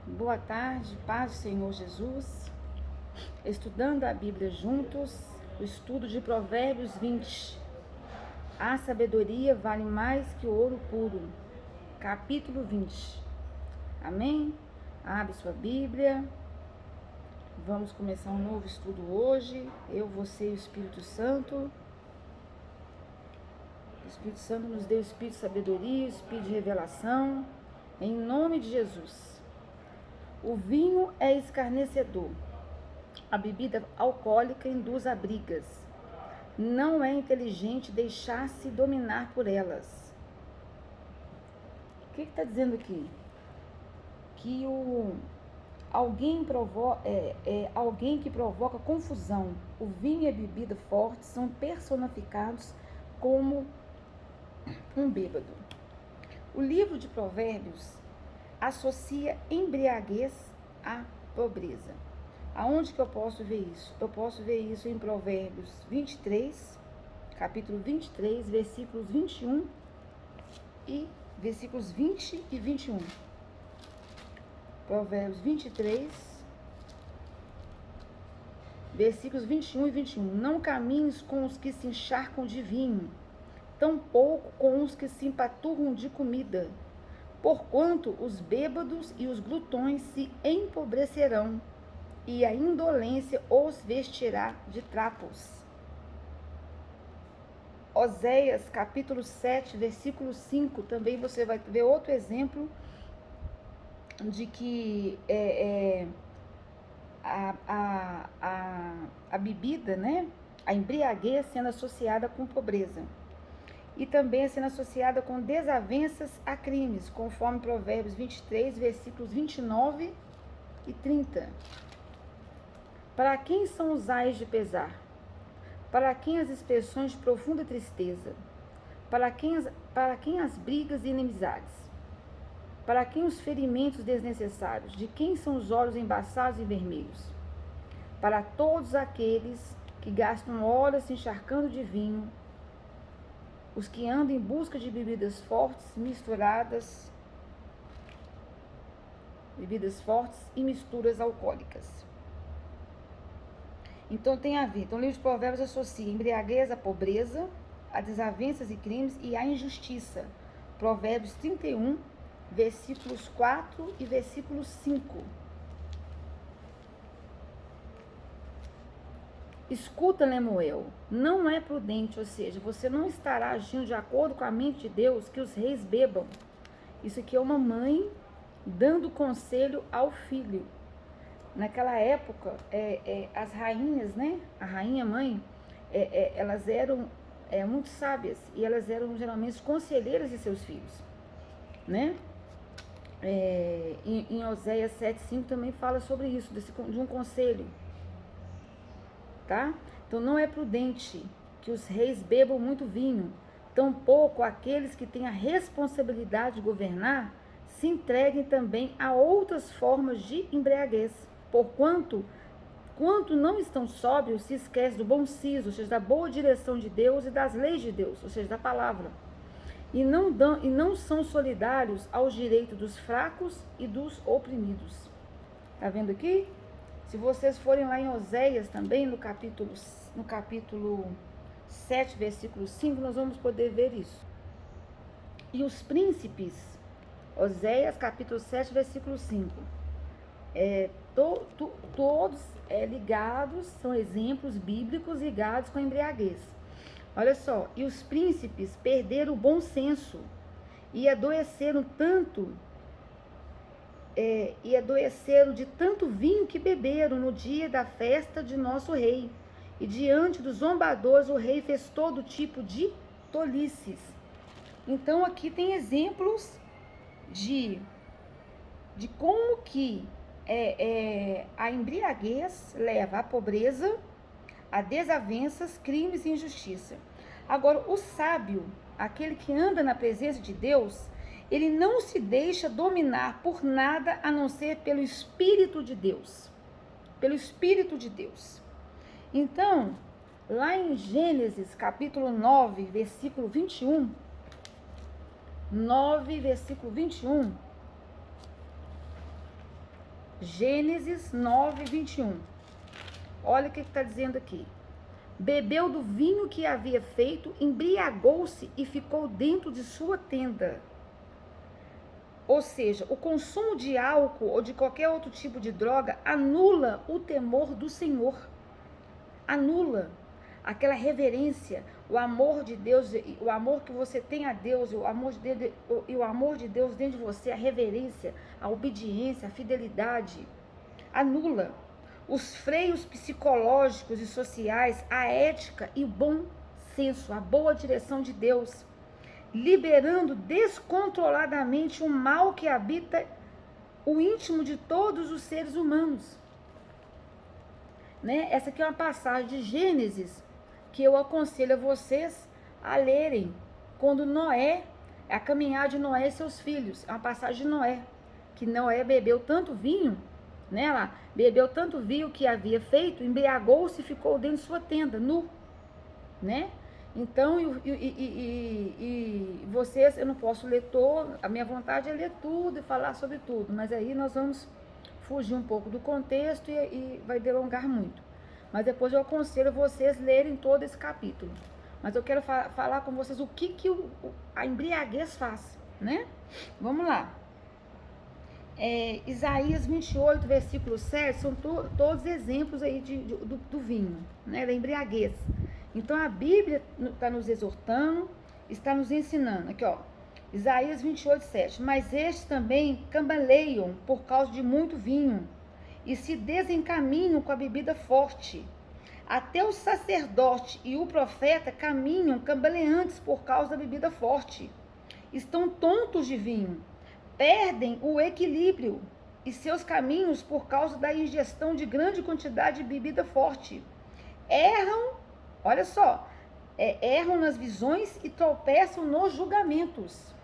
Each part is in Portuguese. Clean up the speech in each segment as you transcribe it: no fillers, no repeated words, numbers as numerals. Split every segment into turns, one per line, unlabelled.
Boa tarde, paz do Senhor Jesus. Estudando a Bíblia juntos, o estudo de Provérbios 20. A sabedoria vale mais que o ouro puro. Capítulo 20. Amém? Abre sua Bíblia. Vamos começar um novo estudo hoje. Eu, você e o Espírito Santo. O Espírito Santo nos deu o espírito de sabedoria, o espírito de revelação. Em nome de Jesus. O vinho é escarnecedor. A bebida alcoólica induz a brigas. Não é inteligente deixar-se dominar por elas. O que está dizendo aqui? Que alguém que provoca confusão. O vinho e a bebida forte são personificados como um bêbado. O livro de Provérbios associa embriaguez à pobreza. Aonde que eu posso ver isso? Eu posso ver isso em Provérbios 23, capítulo 23, versículos 21 e versículos 20 e 21. Provérbios 23, versículos 21 e 21. Não caminhes com os que se encharcam de vinho, tampouco com os que se empaturram de comida, porquanto os bêbados e os glutões se empobrecerão, e a indolência os vestirá de trapos. Oséias, capítulo 7, versículo 5, também você vai ver outro exemplo de que a bebida, né? A embriaguez sendo associada com pobreza. E também sendo associada com desavenças a crimes, conforme Provérbios 23, versículos 29 e 30. Para quem são os ais de pesar? Para quem as expressões de profunda tristeza? Para quem as brigas e inimizades? Para quem os ferimentos desnecessários? De quem são os olhos embaçados e vermelhos? Para todos aqueles que gastam horas se encharcando de vinho, os que andam em busca de bebidas fortes e misturas alcoólicas. Então tem a ver. Então o livro de Provérbios associa embriaguez à pobreza, a desavenças e crimes e à injustiça. Provérbios 31, versículos 4 e versículos 5. Escuta, Lemuel, não é prudente, ou seja, você não estará agindo de acordo com a mente de Deus que os reis bebam. Isso aqui é uma mãe dando conselho ao filho. Naquela época, as rainhas, né? A rainha mãe, elas eram muito sábias e elas eram geralmente conselheiras de seus filhos, né? Em Oséias 7,5 também fala sobre isso, de um conselho. Tá? Então não é prudente que os reis bebam muito vinho, tampouco aqueles que têm a responsabilidade de governar se entreguem também a outras formas de embriaguez, porquanto não estão sóbrios, se esquecem do bom siso, ou seja, da boa direção de Deus e das leis de Deus, ou seja, da palavra, e não são solidários aos direitos dos fracos e dos oprimidos. Tá vendo aqui? Se vocês forem lá em Oséias também, no capítulo 7, versículo 5, nós vamos poder ver isso. E os príncipes, Oséias, capítulo 7, versículo 5, todos ligados, são exemplos bíblicos ligados com a embriaguez. Olha só, e os príncipes perderam o bom senso e adoeceram de tanto vinho que beberam no dia da festa de nosso rei. E diante dos zombadores o rei fez todo tipo de tolices. Então aqui tem exemplos de como que a embriaguez leva à pobreza, a desavenças, crimes e injustiça. Agora, o sábio, aquele que anda na presença de Deus, ele não se deixa dominar por nada a não ser pelo Espírito de Deus. Pelo Espírito de Deus. Então, lá em Gênesis, capítulo 9, versículo 21, 9, versículo 21, Gênesis 9, 21. Olha o que está dizendo aqui. Bebeu do vinho que havia feito, embriagou-se e ficou dentro de sua tenda. Ou seja, o consumo de álcool ou de qualquer outro tipo de droga anula o temor do Senhor. Anula aquela reverência, o amor de Deus, o amor que você tem a Deus, o amor de Deus dentro de você, a reverência, a obediência, a fidelidade. Anula os freios psicológicos e sociais, a ética e o bom senso, a boa direção de Deus, liberando descontroladamente o mal que habita o íntimo de todos os seres humanos. Né? Essa aqui é uma passagem de Gênesis que eu aconselho a vocês a lerem quando Noé, a caminhada de Noé e seus filhos. É uma passagem de Noé, que Noé bebeu tanto vinho, né, lá, bebeu tanto vinho que havia feito, embriagou-se e ficou dentro de sua tenda, nu, né? Então, vocês, eu não posso ler todo, a minha vontade é ler tudo e falar sobre tudo, mas aí nós vamos fugir um pouco do contexto e vai delongar muito. Mas depois eu aconselho vocês lerem todo esse capítulo. Mas eu quero falar com vocês o que a embriaguez faz, né? Vamos lá. Isaías 28, versículo 7, são todos exemplos aí do vinho, né? Da embriaguez. Então a Bíblia está nos exortando, está nos ensinando. Aqui, ó. Isaías 28, 7. Mas estes também cambaleiam por causa de muito vinho e se desencaminham com a bebida forte. Até o sacerdote e o profeta caminham cambaleantes por causa da bebida forte. Estão tontos de vinho, perdem o equilíbrio e seus caminhos por causa da ingestão de grande quantidade de bebida forte. Erram, olha só, erram nas visões e tropeçam nos julgamentos.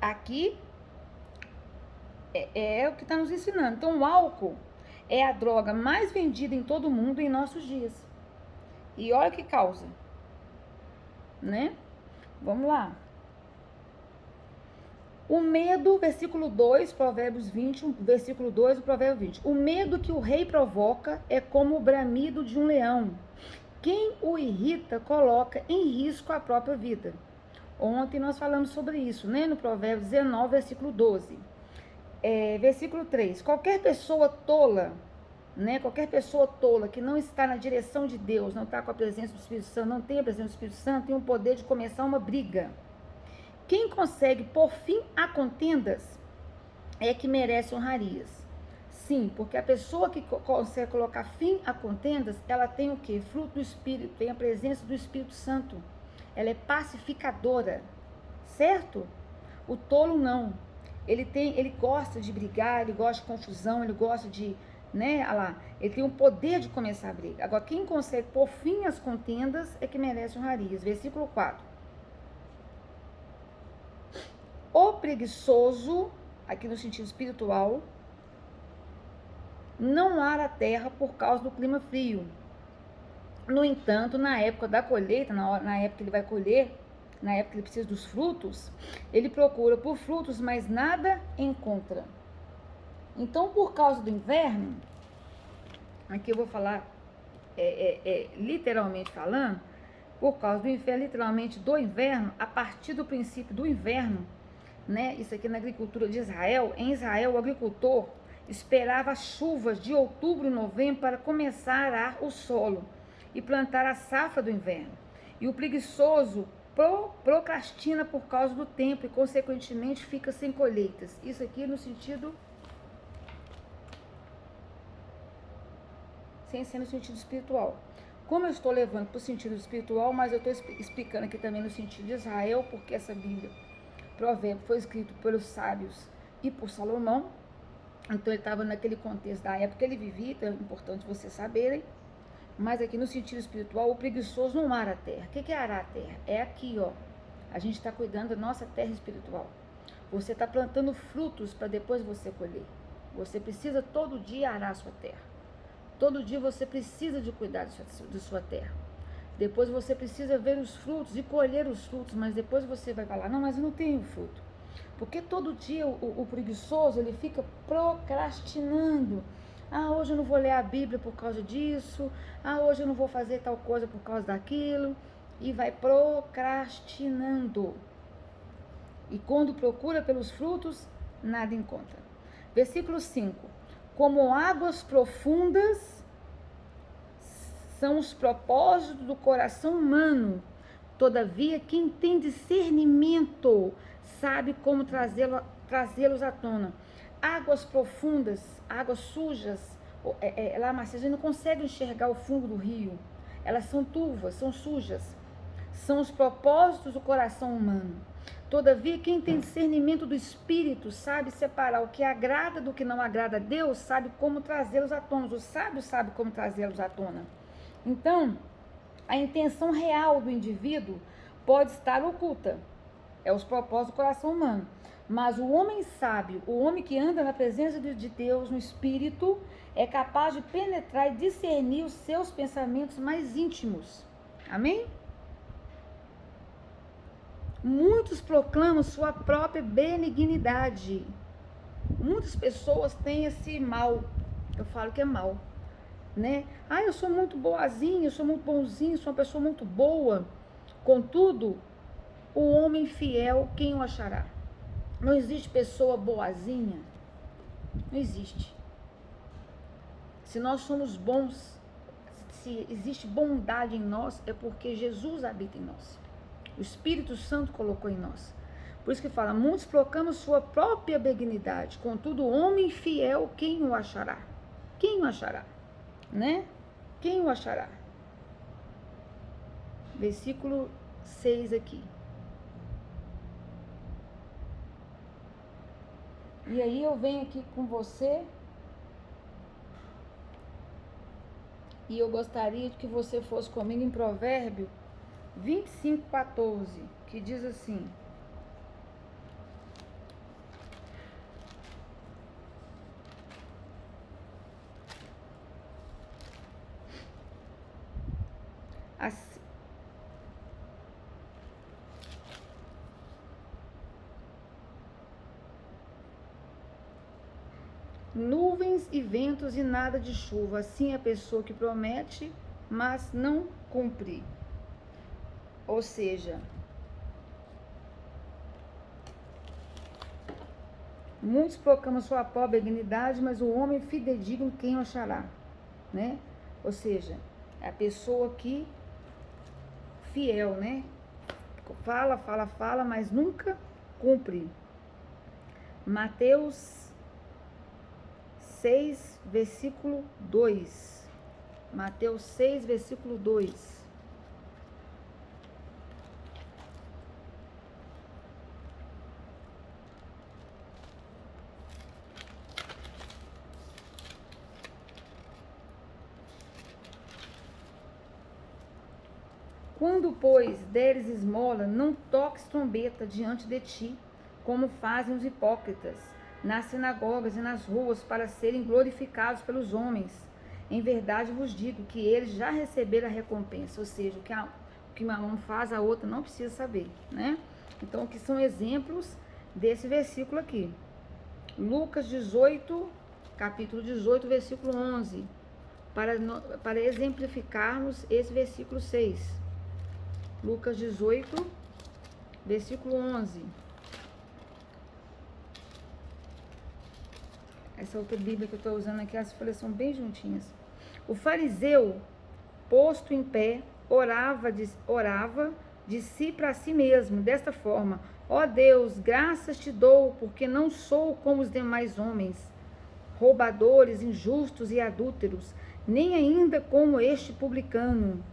Aqui é o que está nos ensinando. Então, o álcool é a droga mais vendida em todo o mundo em nossos dias. E olha o que causa, né? Vamos lá. O medo, versículo 2, Provérbios 20, versículo 2 do Provérbio 20. O medo que o rei provoca é como o bramido de um leão. Quem o irrita coloca em risco a própria vida. Ontem nós falamos sobre isso, né? No Provérbio 19, versículo 12. Versículo 3. Qualquer pessoa tola, né? Qualquer pessoa tola que não está na direção de Deus, não está com a presença do Espírito Santo, não tem a presença do Espírito Santo, tem o poder de começar uma briga. Quem consegue pôr fim a contendas é que merece honrarias. Sim, porque a pessoa que consegue colocar fim a contendas, ela tem o quê? Fruto do Espírito, tem a presença do Espírito Santo. Ela é pacificadora, certo? O tolo não. Ele gosta de brigar, ele gosta de confusão, ele gosta de, né, olha lá, ele tem o poder de começar a briga. Agora, quem consegue pôr fim às contendas é que merece honrarias. Versículo 4. O preguiçoso, aqui no sentido espiritual, não ara a terra por causa do clima frio. No entanto, na época da colheita, na época que ele vai colher, na época que ele precisa dos frutos, ele procura por frutos, mas nada encontra. Então, por causa do inverno, aqui eu vou falar, literalmente falando, por causa do inverno, literalmente do inverno, a partir do princípio do inverno, né? Isso aqui na agricultura de Israel. Em Israel, o agricultor esperava as chuvas de outubro e novembro para começar a arar o solo e plantar a safra do inverno. E o preguiçoso procrastina por causa do tempo e, consequentemente, fica sem colheitas. Isso aqui no sentido... sem ser no sentido espiritual. Como eu estou levando para o sentido espiritual, mas eu estou explicando aqui também no sentido de Israel, porque essa Bíblia, Provérbio, foi escrito pelos sábios e por Salomão. Então ele estava naquele contexto da época que ele vivia, então é importante vocês saberem. Mas aqui no sentido espiritual, o preguiçoso não ara a terra. O que é arar a terra? É aqui, ó. A gente está cuidando da nossa terra espiritual. Você está plantando frutos para depois você colher. Você precisa todo dia arar a sua terra. Todo dia você precisa de cuidar de sua terra. Depois você precisa ver os frutos e colher os frutos, mas depois você vai falar, não, mas eu não tenho fruto. Porque todo dia o preguiçoso, ele fica procrastinando. Ah, hoje eu não vou ler a Bíblia por causa disso. Ah, hoje eu não vou fazer tal coisa por causa daquilo. E vai procrastinando. E quando procura pelos frutos, nada encontra. Versículo 5. Como águas profundas são os propósitos do coração humano. Todavia, quem tem discernimento sabe como trazê-los à tona. Águas profundas, águas sujas, lá, Marcia, a gente não consegue enxergar o fundo do rio. Elas são turvas, são sujas. São os propósitos do coração humano. Todavia, quem tem discernimento do Espírito sabe separar o que agrada do que não agrada a Deus, sabe como trazê-los à tona. O sábio sabe como trazê-los à tona. Então, a intenção real do indivíduo pode estar oculta. É os propósitos do coração humano. Mas o homem sábio, o homem que anda na presença de Deus, no Espírito, é capaz de penetrar e discernir os seus pensamentos mais íntimos. Amém? Muitos proclamam sua própria benignidade. Muitas pessoas têm esse mal. Eu falo que é mal, né? Ah, eu sou muito boazinha, eu sou muito bonzinho, sou uma pessoa muito boa. Contudo, o homem fiel, quem o achará? Não existe pessoa boazinha. Não existe. Se nós somos bons, se existe bondade em nós, é porque Jesus habita em nós. O Espírito Santo colocou em nós. Por isso que fala, muitos proclamam sua própria benignidade. Contudo, o homem fiel, quem o achará? Quem o achará? Né? Quem o achará? Versículo 6 aqui. E aí eu venho aqui com você. E eu gostaria de que você fosse comigo em Provérbio 25:14, que diz assim: nuvens e ventos e nada de chuva, assim é a pessoa que promete, mas não cumpre. Ou seja, muitos proclamam sua própria benignidade, mas o homem fidedigno quem o achará, né? Ou seja, é a pessoa que fiel, né? Fala, mas nunca cumpre. Mateus 6, versículo 2. Mateus 6, versículo 2. Quando, pois, deres esmola, não toques trombeta diante de ti, como fazem os hipócritas, nas sinagogas e nas ruas, para serem glorificados pelos homens. Em verdade vos digo que eles já receberam a recompensa. Ou seja, o que uma mão faz, a outra não precisa saber, né? Então, que são exemplos desse versículo aqui. Lucas 18, capítulo 18, versículo 11. Para exemplificarmos esse versículo 6. Lucas 18, versículo 11. Essa outra Bíblia que eu estou usando aqui, as folhas são bem juntinhas. O fariseu, posto em pé, orava de si para si mesmo, desta forma: ó Deus, graças te dou, porque não sou como os demais homens, roubadores, injustos e adúlteros, nem ainda como este publicano.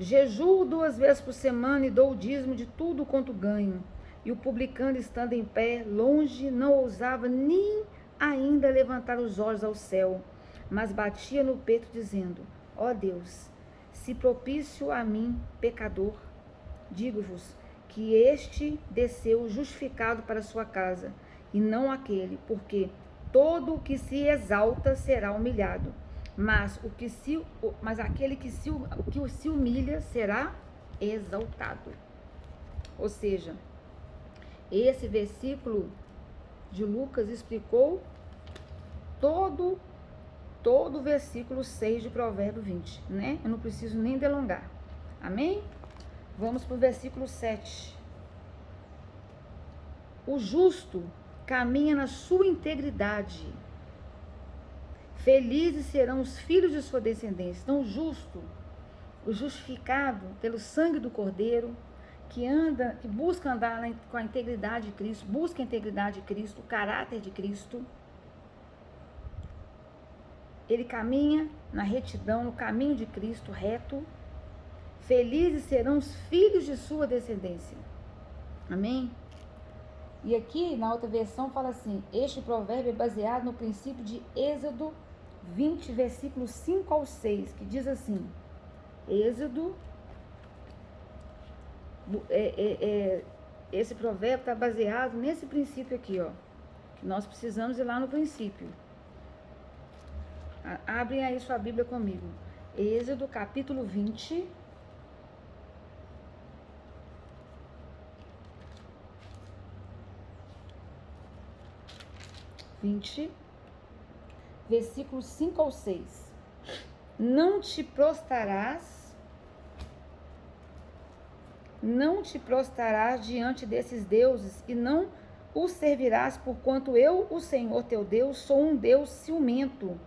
Jejuo 2 vezes por semana e dou o dízimo de tudo quanto ganho. E o publicano, estando em pé, longe, não ousava nem ainda levantar os olhos ao céu, mas batia no peito, dizendo: ó Deus, se propício a mim, pecador, digo-vos que este desceu justificado para sua casa, e não aquele, porque todo o que se exalta será humilhado, mas aquele que se humilha será exaltado. Ou seja, Esse versículo de Lucas explicou todo o versículo 6 de Provérbio 20, né? Eu não preciso nem delongar. Amém? Vamos para o versículo 7. O justo caminha na sua integridade. Felizes serão os filhos de sua descendência. Então, o justificado pelo sangue do Cordeiro, que busca andar com a integridade de Cristo, busca a integridade de Cristo, o caráter de Cristo. Ele caminha na retidão, no caminho de Cristo, reto. Felizes serão os filhos de sua descendência. Amém? E aqui, na outra versão, fala assim, este provérbio é baseado no princípio de Êxodo 20, versículos 5 ao 6, que diz assim, Êxodo, esse provérbio está baseado nesse princípio aqui, ó, que nós precisamos ir lá no princípio. Abrem aí sua Bíblia comigo. Êxodo, capítulo 20. Versículos 5 ao 6. Não te prostrarás diante desses deuses e não os servirás, porquanto eu, o Senhor teu Deus, sou um Deus ciumento,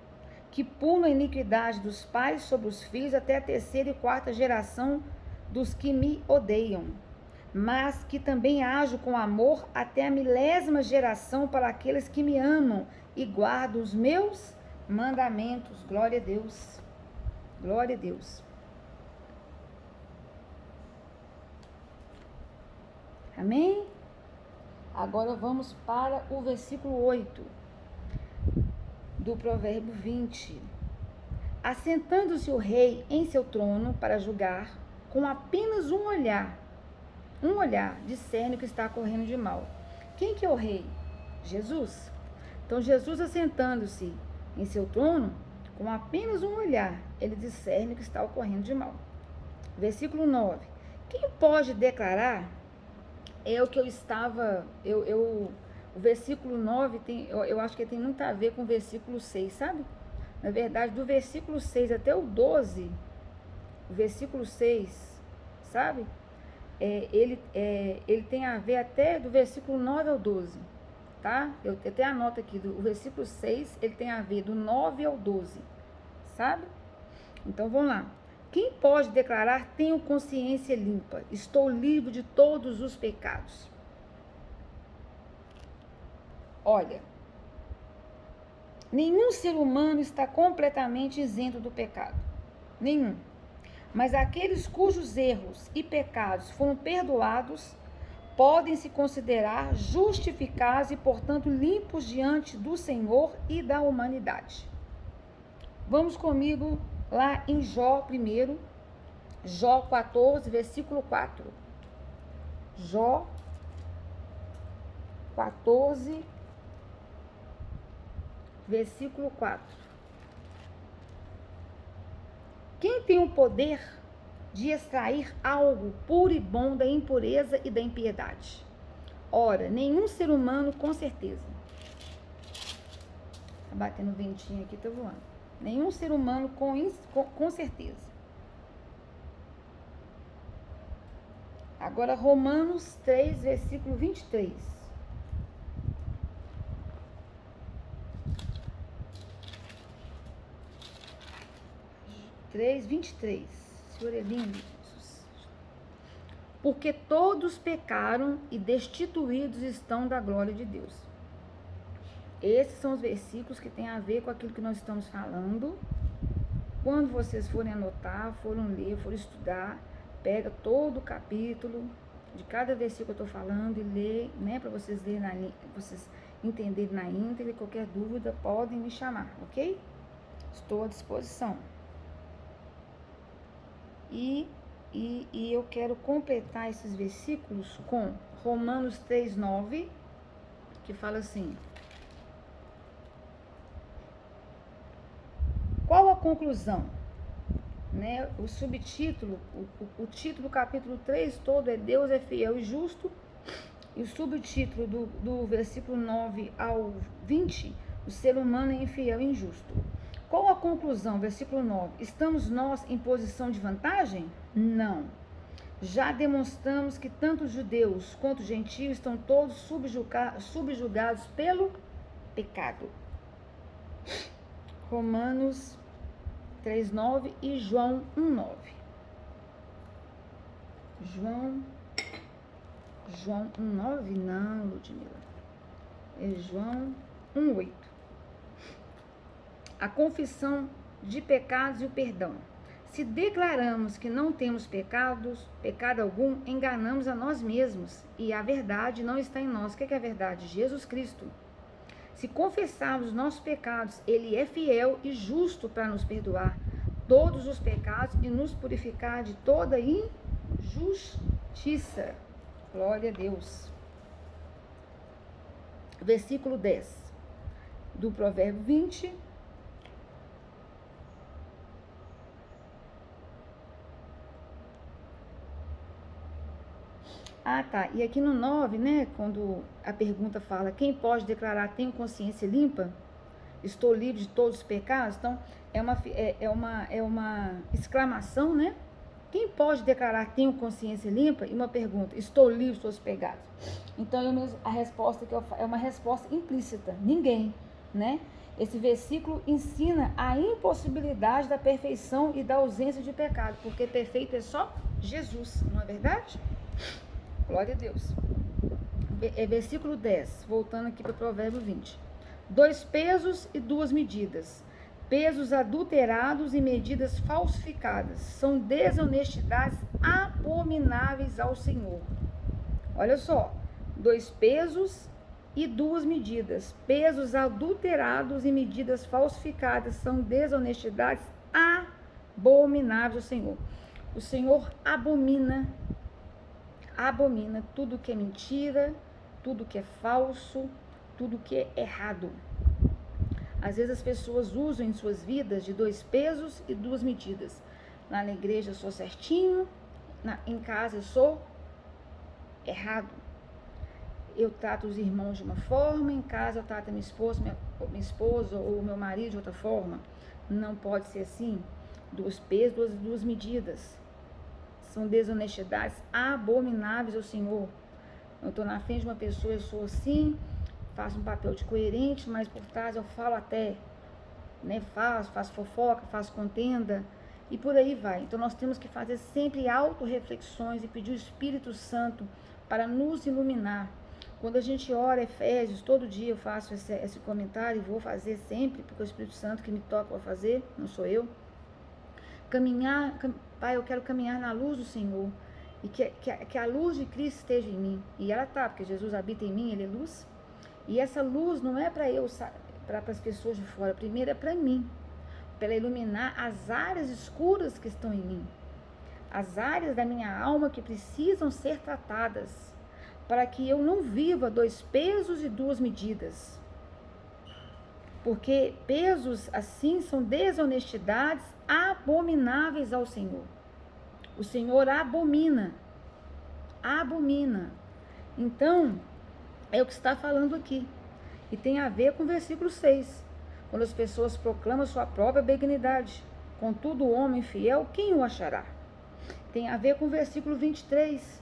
que puno a iniquidade dos pais sobre os filhos até a 3ª e 4ª geração dos que me odeiam, mas que também ajo com amor até a 1000ª geração para aqueles que me amam e guardam os meus mandamentos. Glória a Deus. Glória a Deus. Amém? Agora vamos para o versículo 8 do provérbio 20. Assentando-se o rei em seu trono para julgar, com apenas um olhar discerne o que está ocorrendo de mal. Quem que é o rei? Jesus. Então Jesus, assentando-se em seu trono, com apenas um olhar, ele discerne o que está ocorrendo de mal. Versículo 9. Quem pode declarar, é o que eu estava, o versículo 9, eu acho que tem muito a ver com o versículo 6, sabe? Na verdade, do versículo 6 até o 12, o versículo 6, sabe? Ele tem a ver até do versículo 9 ao 12, tá? Eu até anoto aqui, o versículo 6, ele tem a ver do 9 ao 12, sabe? Então, vamos lá. Quem pode declarar, tenho consciência limpa, estou livre de todos os pecados? Olha, nenhum ser humano está completamente isento do pecado. Nenhum. Mas aqueles cujos erros e pecados foram perdoados podem se considerar justificados e, portanto, limpos diante do Senhor e da humanidade. Vamos comigo lá em Jó primeiro, Jó 14, versículo 4. Jó 14, versículo 4. Quem tem o poder de extrair algo puro e bom da impureza e da impiedade? Ora, nenhum ser humano, com certeza. Tá batendo ventinho aqui, tá voando. Nenhum ser humano, com certeza. Agora, Romanos 3, versículo 23. 3:23. Senhor é lindo, Jesus. Porque todos pecaram e destituídos estão da glória de Deus. Esses são os versículos que têm a ver com aquilo que nós estamos falando. Quando vocês forem anotar, forem ler, forem estudar, pega todo o capítulo de cada versículo que eu estou falando e lê, né, para vocês lerem, vocês entenderem na íntegra. Qualquer dúvida, podem me chamar, ok? Estou à disposição. E eu quero completar esses versículos com Romanos 3:9, que fala assim: qual a conclusão? Né? O subtítulo, o título do capítulo 3 todo é Deus é fiel e justo, E o subtítulo do versículo 9 ao 20, o ser humano é infiel e injusto. Qual a conclusão? Versículo 9. Estamos nós em posição de vantagem? Não. Já demonstramos que tanto os judeus quanto os gentios estão todos subjugados pelo pecado. Romanos 3:9 e João 1:9. João 1:9? Não, Ludmila. É João 1:8. A confissão de pecados e o perdão. Se declaramos que não temos pecado algum, enganamos a nós mesmos e a verdade não está em nós. O que é a verdade? Jesus Cristo. Se confessarmos os nossos pecados, Ele é fiel e justo para nos perdoar todos os pecados e nos purificar de toda injustiça. Glória a Deus. Versículo 10 do Provérbio 20. Ah, tá. E aqui no 9, né, quando a pergunta fala, quem pode declarar tenho consciência limpa? Estou livre de todos os pecados? Então, é uma exclamação, né? Quem pode declarar tenho consciência limpa? E uma pergunta, estou livre de todos os pecados? Então, a resposta que é uma resposta implícita. Ninguém, né? Esse versículo ensina a impossibilidade da perfeição e da ausência de pecado, porque perfeito é só Jesus, não é verdade? Glória a Deus. Versículo 10, voltando aqui para o Provérbio 20. 2 pesos e 2 medidas. Pesos adulterados e medidas falsificadas. São desonestidades abomináveis ao Senhor. Olha só. 2 pesos e 2 medidas. Pesos adulterados e medidas falsificadas. São desonestidades abomináveis ao Senhor. O Senhor abomina tudo que é mentira, tudo que é falso, tudo que é errado. Às vezes as pessoas usam em suas vidas de 2 pesos e 2 medidas. Lá na igreja eu sou certinho, em casa eu sou errado. Eu trato os irmãos de uma forma, em casa eu trato a minha esposa ou meu marido de outra forma. Não pode ser assim. 2 pesos, 2 medidas. São desonestidades abomináveis ao Senhor. Eu estou na frente de uma pessoa, eu sou assim, faço um papel de coerente, mas por trás eu falo até, né? Faço fofoca, faço contenda e por aí vai. Então nós temos que fazer sempre autorreflexões e pedir o Espírito Santo para nos iluminar. Quando a gente ora Efésios, todo dia eu faço esse comentário e vou fazer sempre, porque é o Espírito Santo que me toca para fazer, não sou eu. Pai, eu quero caminhar na luz do Senhor e que a luz de Cristo esteja em mim. E ela está, porque Jesus habita em mim, Ele é luz. E essa luz não é para as pessoas de fora, primeiro é para mim, para iluminar as áreas escuras que estão em mim, as áreas da minha alma que precisam ser tratadas, para que eu não viva 2 pesos e 2 medidas. Porque pesos assim são desonestidades abomináveis ao Senhor. O Senhor abomina. Então, é o que está falando aqui. E tem a ver com o versículo 6. Quando as pessoas proclamam sua própria benignidade. Contudo, o homem fiel, quem o achará? Tem a ver com o versículo 23.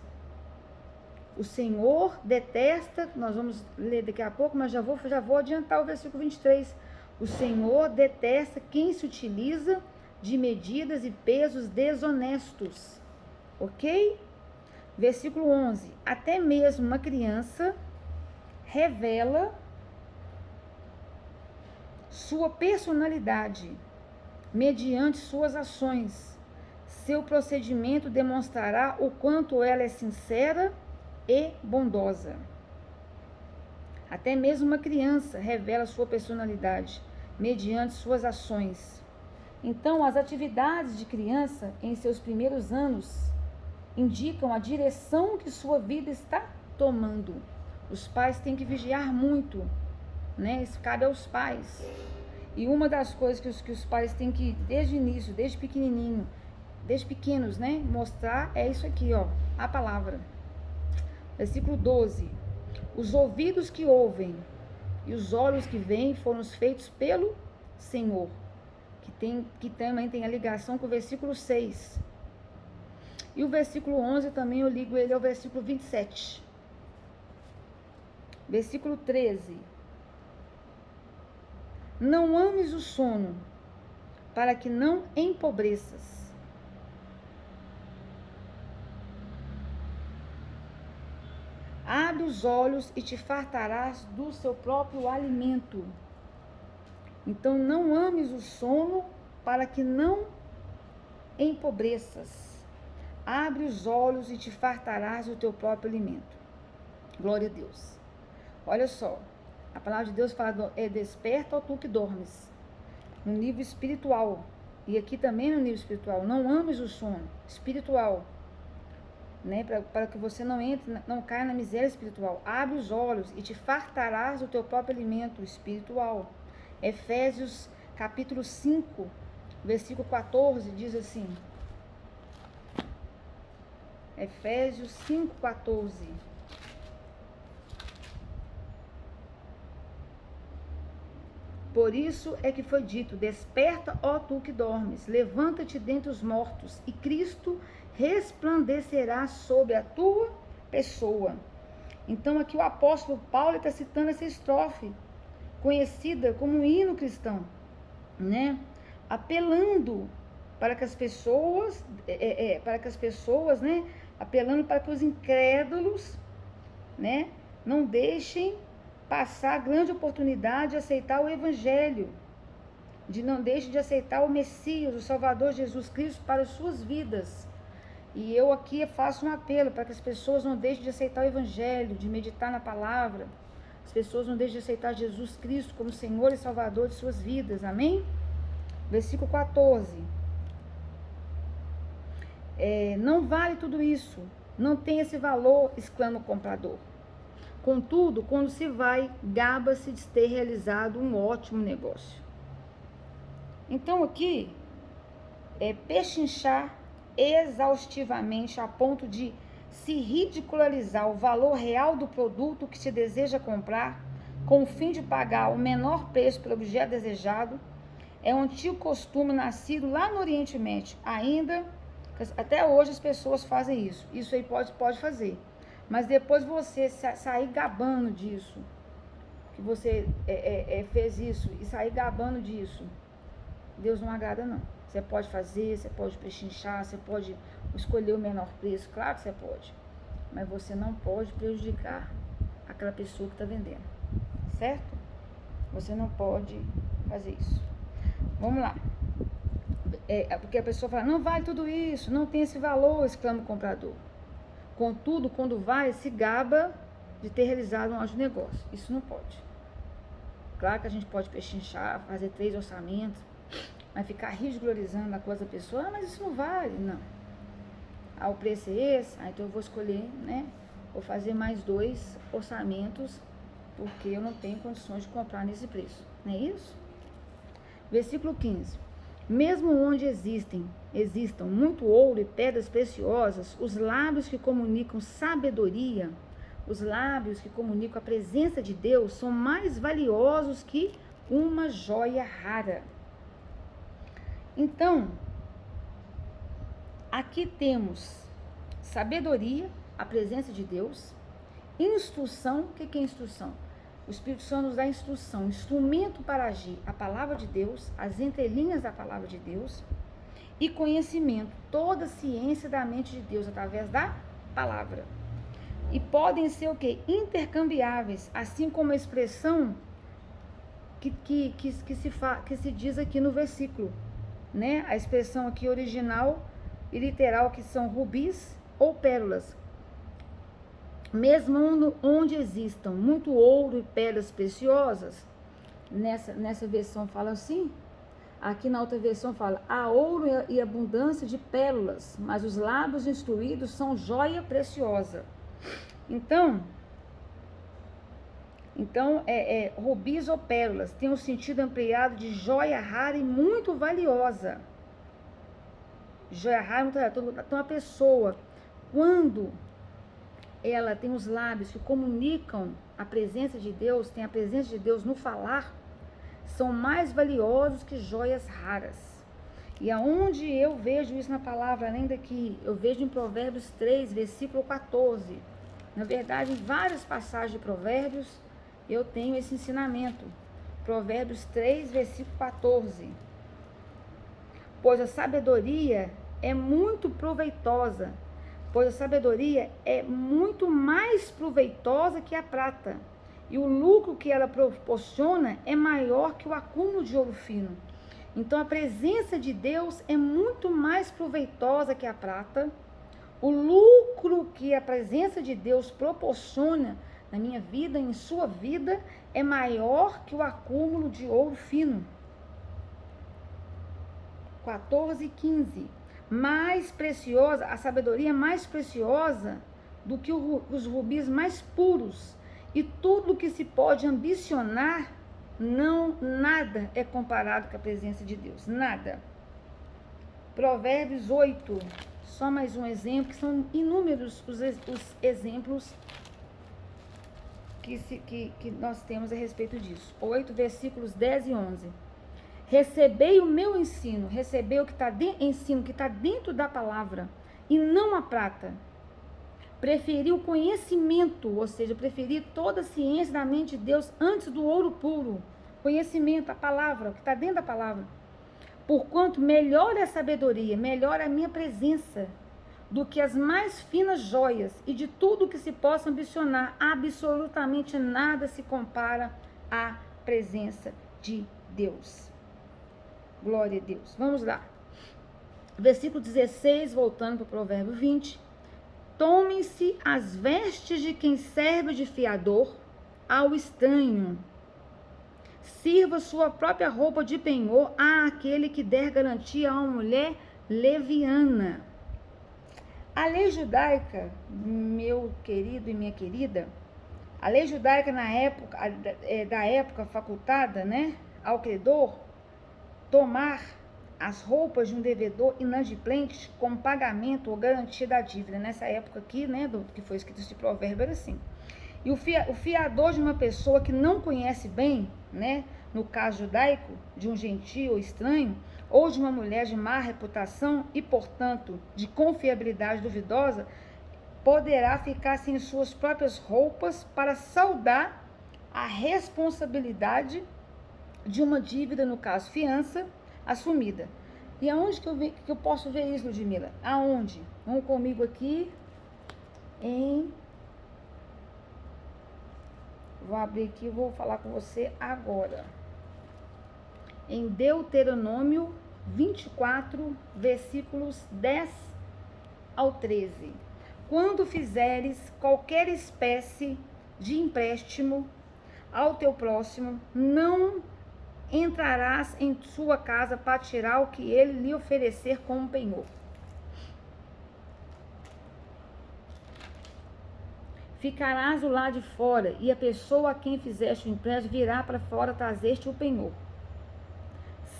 O Senhor detesta, nós vamos ler daqui a pouco, mas já vou adiantar o versículo 23. O Senhor detesta quem se utiliza de medidas e pesos desonestos. Ok? Versículo 11. Até mesmo uma criança revela sua personalidade mediante suas ações. Seu procedimento demonstrará o quanto ela é sincera e bondosa. Até mesmo uma criança revela sua personalidade mediante suas ações. Então, as atividades de criança em seus primeiros anos indicam a direção que sua vida está tomando. Os pais têm que vigiar muito, né? Isso cabe aos pais. E uma das coisas que os pais têm que, desde o início, desde pequenininho, desde pequenos, né, mostrar é isso aqui, ó, a palavra. Versículo 12. Os ouvidos que ouvem e os olhos que veem foram feitos pelo Senhor, que também tem a ligação com o versículo 6. E o versículo 11 também eu ligo ele ao versículo 27. Versículo 13. Não ames o sono, para que não empobreças. Abre os olhos e te fartarás do seu próprio alimento. Então, não ames o sono, para que não empobreças. Abre os olhos e te fartarás do teu próprio alimento. Glória a Deus. Olha só, a palavra de Deus fala, desperta, ó tu que dormes. No nível espiritual. E aqui também no nível espiritual. Não ames o sono espiritual. Né, para que você não caia na miséria espiritual. Abre os olhos e te fartarás do teu próprio alimento espiritual. Efésios capítulo 5, versículo 14, diz assim. Efésios 5, 14. Por isso é que foi dito, desperta, ó tu que dormes, levanta-te dentre os mortos, e Cristo resplandecerá sobre a tua pessoa. Então aqui o apóstolo Paulo está citando essa estrofe, conhecida como um hino cristão, né? Apelando para que as pessoas, né? Apelando para que os incrédulos, né? Não deixem passar a grande oportunidade de aceitar o Evangelho, não deixem de aceitar o Messias, o Salvador Jesus Cristo para as suas vidas. E eu aqui faço um apelo para que as pessoas não deixem de aceitar o Evangelho, de meditar na palavra. As pessoas não deixem de aceitar Jesus Cristo como Senhor e Salvador de suas vidas. Amém? Versículo 14. Não vale tudo isso. Não tem esse valor, exclama o comprador. Contudo, quando se vai, gaba-se de ter realizado um ótimo negócio. Então aqui é pechinchar exaustivamente a ponto de se ridicularizar o valor real do produto que se deseja comprar, com o fim de pagar o menor preço pelo objeto desejado, é um antigo costume nascido lá no Oriente Médio. Ainda, até hoje as pessoas fazem isso. Isso aí pode fazer. Mas depois você sair gabando disso, que você fez isso, e sair gabando disso, Deus não agrada não. Você pode fazer, você pode pechinchar, você pode escolher o menor preço, claro que você pode. Mas você não pode prejudicar aquela pessoa que está vendendo, certo? Você não pode fazer isso. Vamos lá. Porque a pessoa fala, não vale tudo isso, não tem esse valor, exclama o comprador. Contudo, quando vai, se gaba de ter realizado um ótimo negócio. Isso não pode. Claro que a gente pode pechinchar, fazer 3 orçamentos, mas ficar ridicularizando a coisa da pessoa, mas isso não vale, não. O preço é esse, então eu vou escolher, né? Vou fazer mais 2 orçamentos, porque eu não tenho condições de comprar nesse preço. Não é isso? Versículo 15. Mesmo onde existam muito ouro e pedras preciosas, os lábios que comunicam sabedoria, os lábios que comunicam a presença de Deus, são mais valiosos que uma joia rara. Então, aqui temos sabedoria, a presença de Deus, instrução. O que é instrução? O Espírito Santo nos dá instrução, instrumento para agir, a palavra de Deus, as entrelinhas da palavra de Deus, e conhecimento, toda a ciência da mente de Deus através da palavra. E podem ser o quê? Intercambiáveis, assim como a expressão que se diz aqui no versículo, né? A expressão aqui original e literal, que são rubis ou pérolas. Mesmo onde existam muito ouro e pedras preciosas, nessa versão fala assim, aqui na outra versão fala, há ouro e abundância de pérolas, mas os lábios instruídos são joia preciosa. Então rubis ou pérolas tem um sentido ampliado de joia rara e muito valiosa. Joia rara e muito valiosa. Então a pessoa, quando ela tem os lábios que comunicam a presença de Deus, tem a presença de Deus no falar, são mais valiosos que joias raras. E aonde eu vejo isso na palavra, além daqui, eu vejo em Provérbios 3, versículo 14. Na verdade, em várias passagens de Provérbios, eu tenho esse ensinamento. Provérbios 3, versículo 14. Pois a sabedoria é muito proveitosa, pois a sabedoria é muito mais proveitosa que a prata, e o lucro que ela proporciona é maior que o acúmulo de ouro fino. Então a presença de Deus é muito mais proveitosa que a prata. O lucro que a presença de Deus proporciona na minha vida, em sua vida, é maior que o acúmulo de ouro fino. 14 e 15. Mais preciosa, a sabedoria mais preciosa do que os rubis mais puros. E tudo que se pode ambicionar, nada é comparado com a presença de Deus. Nada. Provérbios 8. Só mais um exemplo, que são inúmeros os exemplos que nós temos a respeito disso. 8, versículos 10 e 11. Recebei o meu ensino, recebei o que está ensino que está dentro da palavra, e não a prata. Preferi o conhecimento, ou seja, preferi toda a ciência da mente de Deus antes do ouro puro. Conhecimento, a palavra, o que está dentro da palavra. Porquanto melhor é a sabedoria, melhor é a minha presença, do que as mais finas joias, e de tudo que se possa ambicionar, absolutamente nada se compara à presença de Deus. Glória a Deus. Vamos lá. Versículo 16, voltando para o provérbio 20. Tomem-se as vestes de quem serve de fiador ao estranho. Sirva sua própria roupa de penhor àquele que der garantia a uma mulher leviana. A lei judaica, meu querido e minha querida, a lei judaica da época facultada, né, ao credor, tomar as roupas de um devedor inadimplente como pagamento ou garantia da dívida. Nessa época aqui, né, que foi escrito esse provérbio, era assim. E o fiador de uma pessoa que não conhece bem, né, no caso judaico, de um gentio ou estranho, ou de uma mulher de má reputação e, portanto, de confiabilidade duvidosa, poderá ficar sem suas próprias roupas para saldar a responsabilidade de uma dívida, no caso, fiança, assumida. E aonde que eu posso ver isso, Ludmila? Aonde? Vamos comigo aqui Vou abrir aqui e vou falar com você agora. Em Deuteronômio 24, versículos 10 ao 13. Quando fizeres qualquer espécie de empréstimo ao teu próximo, não entrarás em sua casa para tirar o que ele lhe oferecer como penhor. Ficarás do lado de fora, e a pessoa a quem fizeste o empréstimo virá para fora trazer-te o penhor.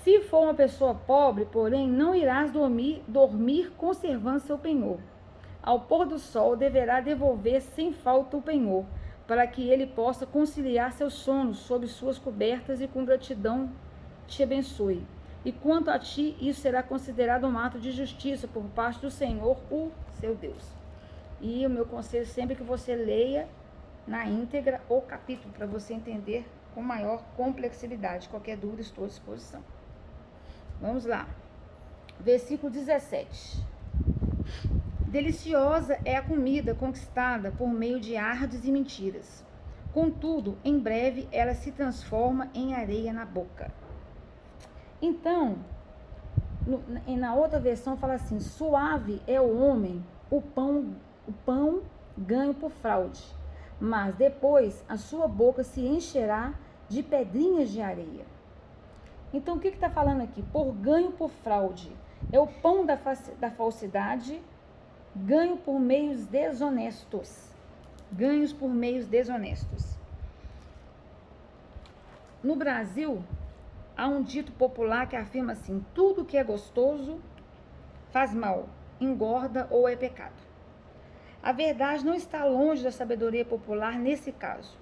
Se for uma pessoa pobre, porém, não irás dormir conservando seu penhor. Ao pôr do sol, deverá devolver sem falta o penhor, para que ele possa conciliar seus sonos sob suas cobertas e com gratidão te abençoe. E quanto a ti, isso será considerado um ato de justiça por parte do Senhor, o seu Deus. E o meu conselho sempre é que você leia na íntegra o capítulo, para você entender com maior complexidade. Qualquer dúvida, estou à disposição. Vamos lá. Versículo 17. Deliciosa é a comida conquistada por meio de ardes e mentiras. Contudo, em breve ela se transforma em areia na boca. Então, na outra versão fala assim: suave é o homem, o pão ganho por fraude, mas depois a sua boca se encherá de pedrinhas de areia. Então, o que está falando aqui? Por ganho por fraude. É o pão da falsidade, ganho por meios desonestos. Ganhos por meios desonestos. No Brasil, há um dito popular que afirma assim: tudo que é gostoso faz mal, engorda ou é pecado. A verdade não está longe da sabedoria popular nesse caso.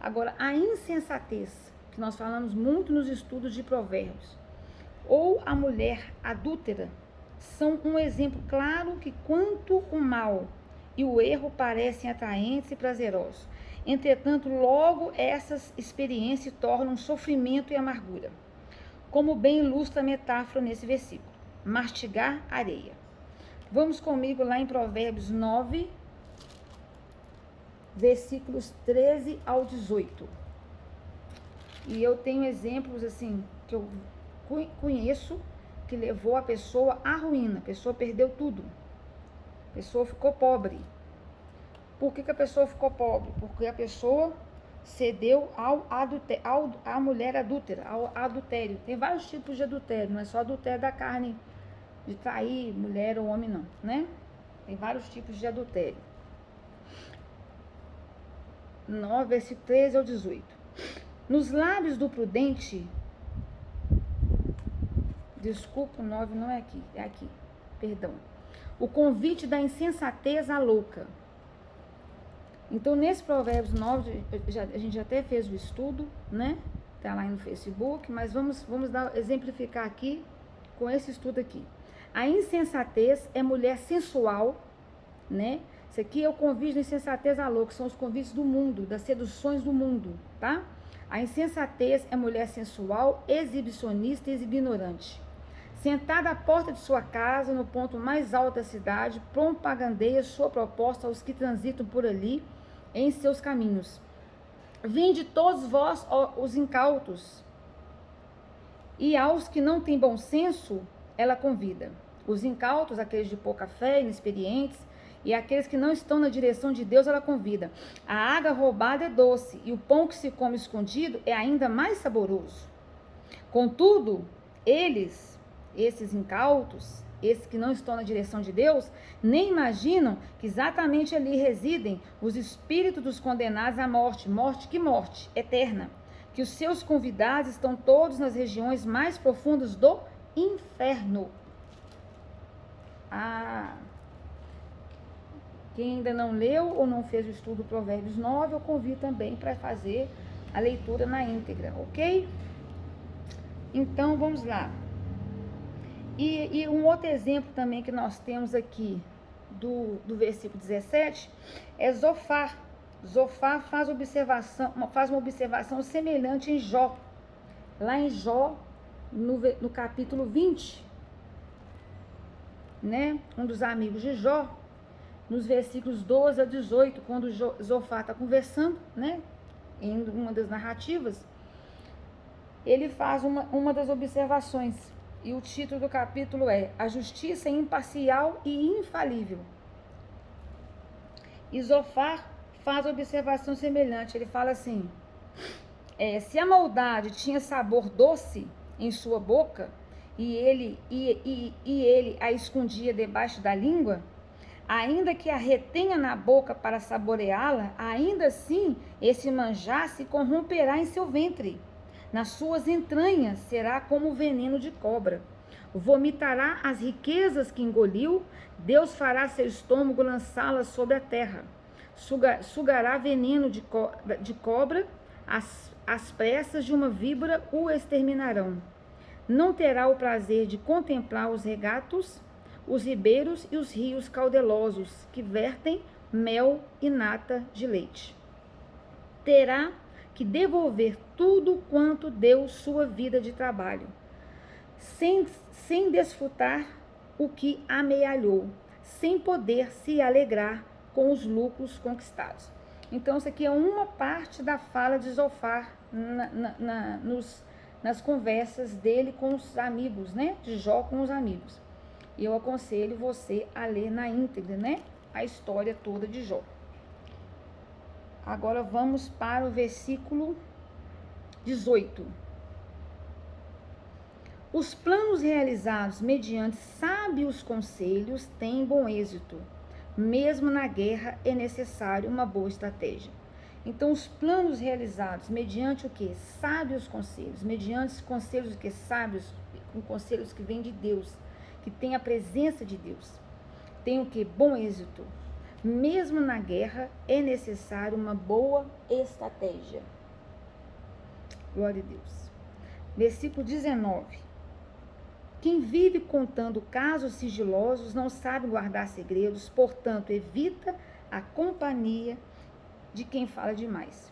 Agora, a insensatez, que nós falamos muito nos estudos de Provérbios, ou a mulher adúltera, são um exemplo claro que quanto o mal e o erro parecem atraentes e prazerosos. Entretanto, logo essas experiências tornam sofrimento e amargura. Como bem ilustra a metáfora nesse versículo. Mastigar areia. Vamos comigo lá em Provérbios 9, versículos 13 ao 18. E eu tenho exemplos assim, que eu conheço, que levou a pessoa à ruína. A pessoa perdeu tudo. A pessoa ficou pobre. Por que a pessoa ficou pobre? Porque a pessoa cedeu à mulher adúltera, ao adultério. Tem vários tipos de adultério, não é só adultério da carne, de trair mulher ou homem, não, né? Tem vários tipos de adultério. 9, versículo 13 ao 18. Nos lábios do prudente, desculpa, o 9 não é aqui, é aqui, perdão. O convite da insensatez à louca. Então, nesse Provérbios 9, a gente até fez o estudo, né? Tá lá no Facebook, mas vamos exemplificar aqui com esse estudo aqui. A insensatez é mulher sensual, né? Isso aqui é o convite da insensatez à louca, são os convites do mundo, das seduções do mundo, tá? A insensatez é mulher sensual, exibicionista e ignorante. Sentada à porta de sua casa, no ponto mais alto da cidade, propagandeia sua proposta aos que transitam por ali em seus caminhos. Vinde todos vós, os incautos, e aos que não têm bom senso, ela convida. Os incautos, aqueles de pouca fé, inexperientes, e aqueles que não estão na direção de Deus, ela convida. A água roubada é doce, e o pão que se come escondido é ainda mais saboroso. Contudo, esses incautos, esses que não estão na direção de Deus, nem imaginam que exatamente ali residem os espíritos dos condenados à morte. Morte, que morte? Eterna. Que os seus convidados estão todos nas regiões mais profundas do inferno. Quem ainda não leu ou não fez o estudo Provérbios 9, eu convido também para fazer a leitura na íntegra, ok? Então, vamos lá. E um outro exemplo também que nós temos aqui do versículo 17 é Zofar. Zofar faz uma observação semelhante em Jó. Lá em Jó, no capítulo 20, né? Um dos amigos de Jó, nos versículos 12 a 18, quando Zofar está conversando, né? Em uma das narrativas, ele faz uma das observações. E o título do capítulo é A Justiça Imparcial e Infalível. E Zofar faz observação semelhante. Ele fala assim, se a maldade tinha sabor doce em sua boca, e ele a escondia debaixo da língua, ainda que a retenha na boca para saboreá-la, ainda assim esse manjar se corromperá em seu ventre. Nas suas entranhas será como veneno de cobra. Vomitará as riquezas que engoliu, Deus fará seu estômago lançá-las sobre a terra. Sugará veneno de cobra, as presas de uma víbora o exterminarão. Não terá o prazer de contemplar os regatos, os ribeiros e os rios caudelosos, que vertem mel e nata de leite. Terá que devolver tudo quanto deu sua vida de trabalho, sem desfrutar o que amealhou, sem poder se alegrar com os lucros conquistados. Então, isso aqui é uma parte da fala de Zofar nas conversas dele com os amigos, né? De Jó com os amigos. E eu aconselho você a ler na íntegra, né? A história toda de Jó. Agora vamos para o versículo 18. Os planos realizados mediante sábios conselhos têm bom êxito. Mesmo na guerra é necessário uma boa estratégia. Então, os planos realizados mediante o que? Sábios conselhos. Mediante conselhos que sábios, com conselhos que vêm de Deus, que tem a presença de Deus. Tem o que? Bom êxito. Mesmo na guerra, é necessário uma boa estratégia. Glória a Deus. Versículo 19. Quem vive contando casos sigilosos não sabe guardar segredos, portanto, evita a companhia de quem fala demais.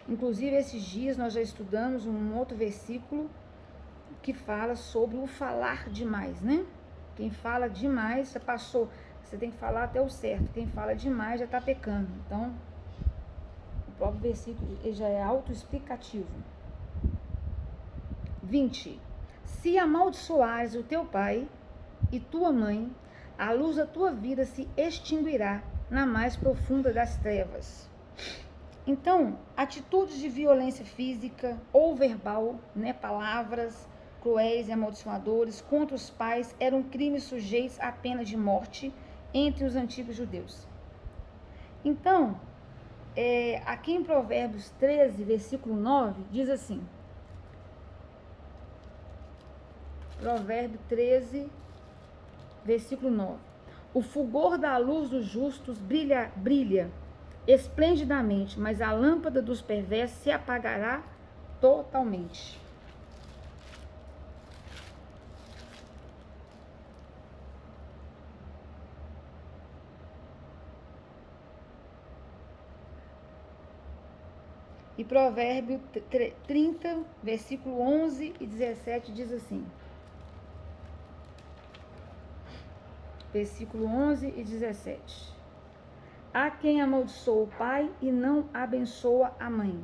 Inclusive, esses dias nós já estudamos um outro versículo que fala sobre o falar demais, né? Quem fala demais já passou, você tem que falar até o certo. Quem fala demais já está pecando. Então, o próprio versículo ele já é autoexplicativo. 20. Se amaldiçoares o teu pai e tua mãe, a luz da tua vida se extinguirá na mais profunda das trevas. Então, atitudes de violência física ou verbal, né, palavras cruéis e amaldiçoadores contra os pais eram crimes sujeitos à pena de morte entre os antigos judeus. Então, aqui em Provérbios 13, versículo 9, diz assim, Provérbio 13, versículo 9. O fulgor da luz dos justos brilha esplendidamente, mas a lâmpada dos perversos se apagará totalmente. E Provérbio 30, versículo 11 e 17 diz assim. Versículo 11 e 17. Há quem amaldiçoa o pai e não abençoa a mãe.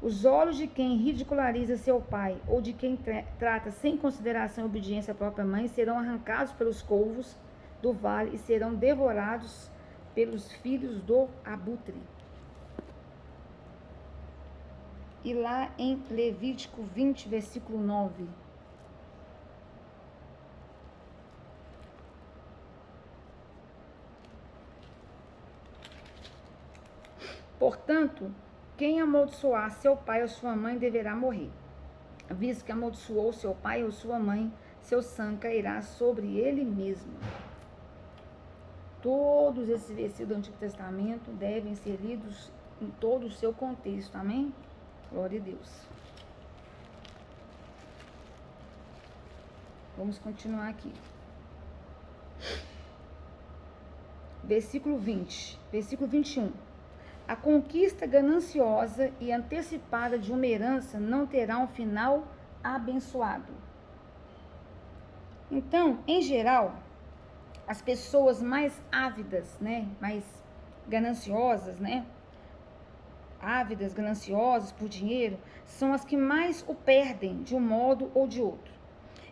Os olhos de quem ridiculariza seu pai ou de quem trata sem consideração e obediência a própria mãe serão arrancados pelos corvos do vale e serão devorados pelos filhos do abutre. E lá em Levítico 20, versículo 9. Portanto, quem amaldiçoar seu pai ou sua mãe deverá morrer. Visto que amaldiçoou seu pai ou sua mãe, seu sangue cairá sobre ele mesmo. Todos esses versículos do Antigo Testamento devem ser lidos em todo o seu contexto, amém? Glória a Deus. Vamos continuar aqui. Versículo 20, versículo 21. A conquista gananciosa e antecipada de uma herança não terá um final abençoado. Então, em geral, as pessoas mais ávidas, né, mais gananciosas, né, ávidas, gananciosas por dinheiro, são as que mais o perdem de um modo ou de outro.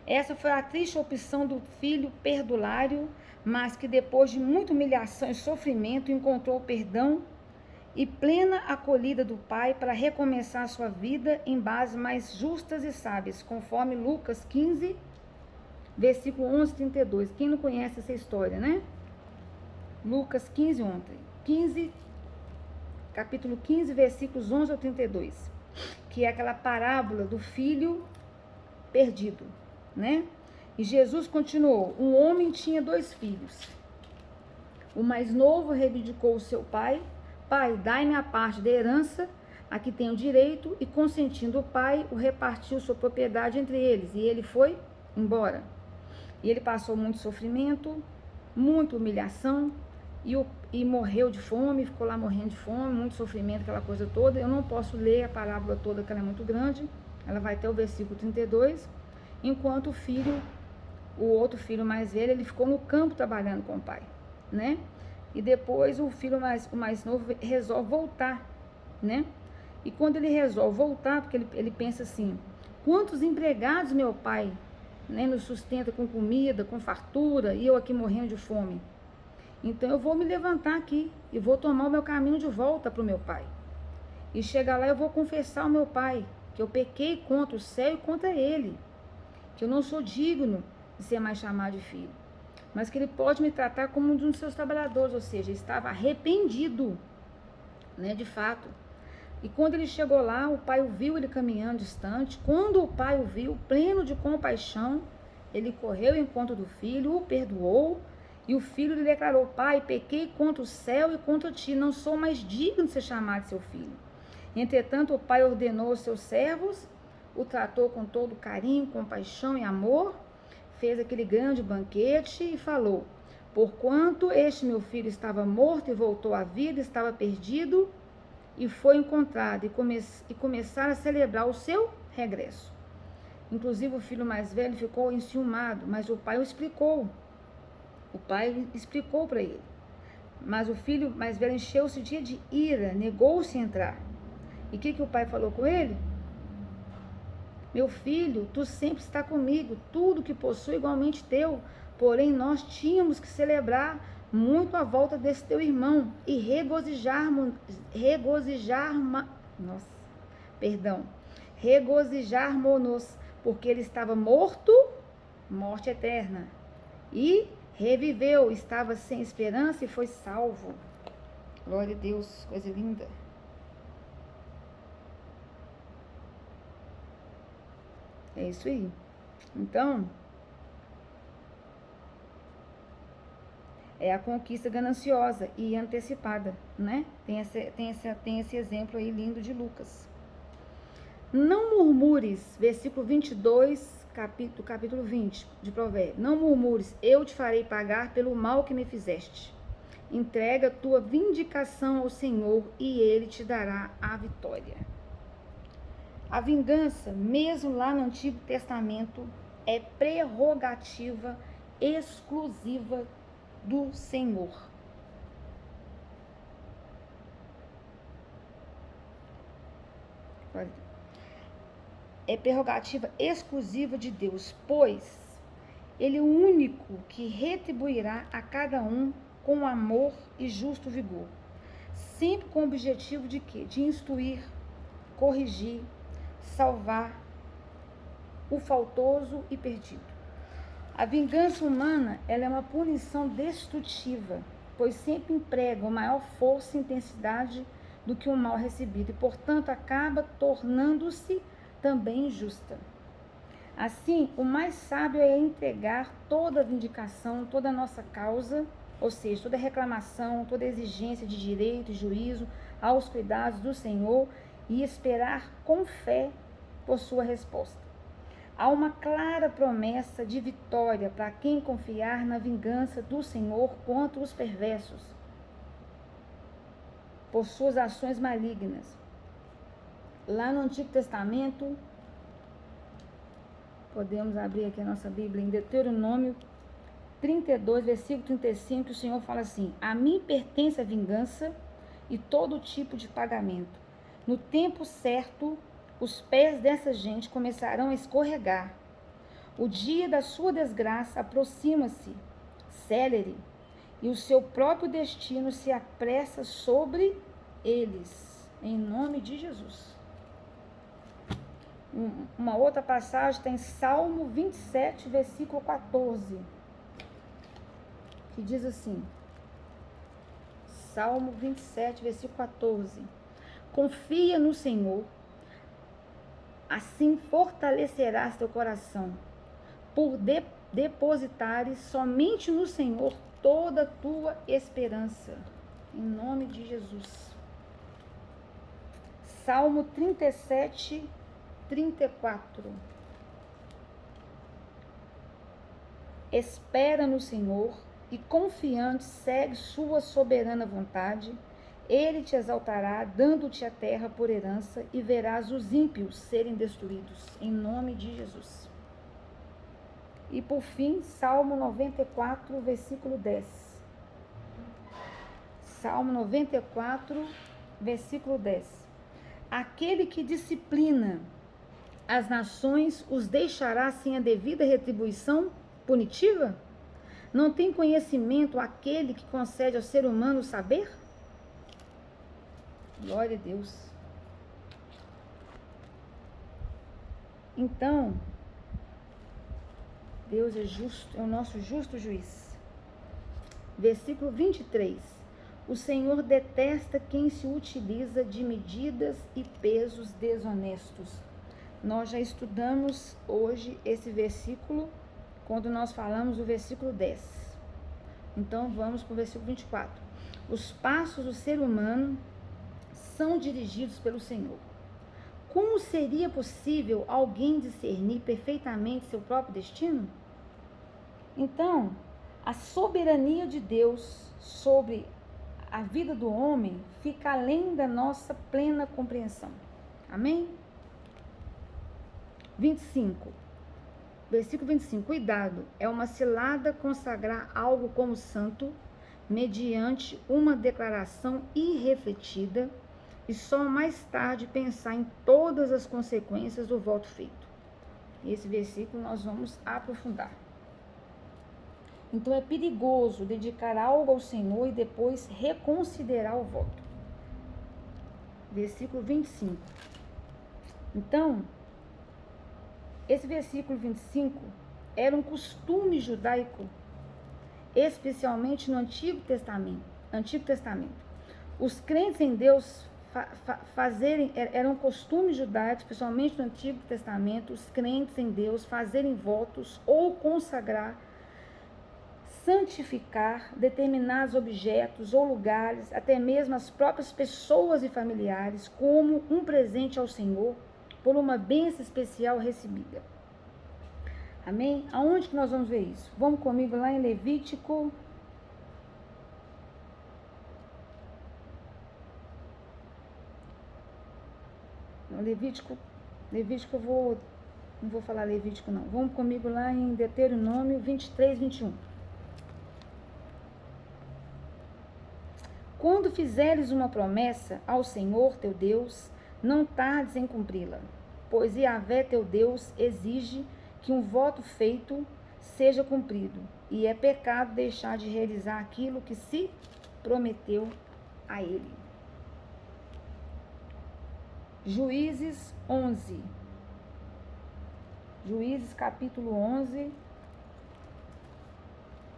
Essa foi a triste opção do filho perdulário, mas que depois de muita humilhação e sofrimento encontrou o perdão e plena acolhida do pai para recomeçar sua vida em bases mais justas e sábias, conforme Lucas 15, versículo 11 e 32. Quem não conhece essa história, né? Lucas 15, capítulo 15, versículos 11 ao 32, que é aquela parábola do filho perdido, né? E Jesus continuou, um homem tinha 2 filhos. O mais novo reivindicou o seu pai, pai, dai-me a parte da herança, a que tenho direito, e consentindo o pai, o repartiu sua propriedade entre eles, e ele foi embora. E ele passou muito sofrimento, muita humilhação, e morreu de fome, ficou lá morrendo de fome, muito sofrimento, aquela coisa toda. Eu não posso ler a parábola toda, que ela é muito grande, ela vai até o versículo 32, enquanto o outro filho mais velho, ele ficou no campo trabalhando com o pai, né? E depois o filho o mais novo resolve voltar, né? E quando ele resolve voltar, porque ele pensa assim, quantos empregados meu pai, né, nos sustenta com comida, com fartura, e eu aqui morrendo de fome. Então eu vou me levantar aqui e vou tomar o meu caminho de volta para o meu pai. E chegar lá eu vou confessar ao meu pai que eu pequei contra o céu e contra ele, que eu não sou digno de ser mais chamado de filho, mas que ele pode me tratar como um dos seus trabalhadores, ou seja, ele estava arrependido, né, de fato. E quando ele chegou lá, o pai o viu ele caminhando distante. Quando o pai o viu, pleno de compaixão, ele correu ao encontro do filho, o perdoou E o filho lhe declarou: pai, pequei contra o céu e contra ti, não sou mais digno de ser chamado seu filho. Entretanto, o pai ordenou aos seus servos, o tratou com todo carinho, compaixão e amor, fez aquele grande banquete e falou: porquanto este meu filho estava morto e voltou à vida, estava perdido e foi encontrado, e começaram a celebrar o seu regresso. Inclusive o filho mais velho ficou enciumado, mas o pai o explicou. O pai explicou para ele. Mas o filho mais velho encheu-se de ira, negou-se a entrar. E o que o pai falou com ele? Meu filho, tu sempre está comigo, tudo que possui igualmente teu. Porém, nós tínhamos que celebrar muito a volta desse teu irmão e regozijarmos-nos, porque ele estava morto, morte eterna, e reviveu, estava sem esperança e foi salvo. Glória a Deus, coisa linda. É isso aí. Então, é a conquista gananciosa e antecipada, né? Tem esse exemplo aí lindo de Lucas. Não murmures, versículo 22, capítulo 20 de Provérbios. Não murmures, eu te farei pagar pelo mal que me fizeste. Entrega tua vindicação ao Senhor e ele te dará a vitória. A vingança, mesmo lá no Antigo Testamento, é prerrogativa exclusiva do Senhor. É prerrogativa exclusiva de Deus, pois Ele é o único que retribuirá a cada um com amor e justo vigor, sempre com o objetivo de quê? De instruir, corrigir, salvar o faltoso e perdido. A vingança humana, ela é uma punição destrutiva, pois sempre emprega maior força e intensidade do que o mal recebido e, portanto, acaba tornando-se também injusta. Assim, o mais sábio é entregar toda a vindicação, toda a nossa causa, ou seja, toda reclamação, toda exigência de direito e juízo aos cuidados do Senhor e esperar com fé por sua resposta. Há uma clara promessa de vitória para quem confiar na vingança do Senhor contra os perversos, por suas ações malignas. Lá no Antigo Testamento, podemos abrir aqui a nossa Bíblia, em Deuteronômio 32, versículo 35, o Senhor fala assim: a mim pertence a vingança e todo tipo de pagamento. No tempo certo, os pés dessa gente começarão a escorregar. O dia da sua desgraça aproxima-se, célere, e o seu próprio destino se apressa sobre eles, em nome de Jesus. Uma outra passagem está em Salmo 27, versículo 14, que diz assim, Salmo 27, versículo 14, confia no Senhor, assim fortalecerás teu coração, por depositares somente no Senhor toda a tua esperança, em nome de Jesus. Salmo 37, 34. Espera no Senhor e confiante segue sua soberana vontade. Ele te exaltará, dando-te a terra por herança, e verás os ímpios serem destruídos, em nome de Jesus. E por fim, Salmo 94, versículo 10. Salmo 94, versículo 10. Aquele que disciplina as nações os deixará sem a devida retribuição punitiva? Não tem conhecimento aquele que concede ao ser humano saber? Glória a Deus. Então, Deus é justo, é o nosso justo juiz. Versículo 23. O Senhor detesta quem se utiliza de medidas e pesos desonestos. Nós já estudamos hoje esse versículo, quando nós falamos do versículo 10. Então vamos para o versículo 24. Os passos do ser humano são dirigidos pelo Senhor. Como seria possível alguém discernir perfeitamente seu próprio destino? Então, a soberania de Deus sobre a vida do homem fica além da nossa plena compreensão. Amém? 25. Versículo 25. Cuidado, é uma cilada consagrar algo como santo mediante uma declaração irrefletida e só mais tarde pensar em todas as consequências do voto feito. Esse versículo nós vamos aprofundar. Então é perigoso dedicar algo ao Senhor e depois reconsiderar o voto. Versículo 25. Então, esse versículo 25 era um costume judaico, especialmente no Antigo Testamento. Os crentes em Deus eram costumes judaicos, especialmente no Antigo Testamento, os crentes em Deus fazerem votos ou consagrar, santificar determinados objetos ou lugares, até mesmo as próprias pessoas e familiares, como um presente ao Senhor, por uma bênção especial recebida. Amém? Aonde que nós vamos ver isso? Vamos comigo lá em Levítico. Levítico não vou falar Levítico não. Vamos comigo lá em Deuteronômio 23, 21. Quando fizeres uma promessa ao Senhor teu Deus, não tardes em cumpri-la, pois Yahvé teu Deus exige que um voto feito seja cumprido, e é pecado deixar de realizar aquilo que se prometeu a ele. Juízes 11. Juízes capítulo 11,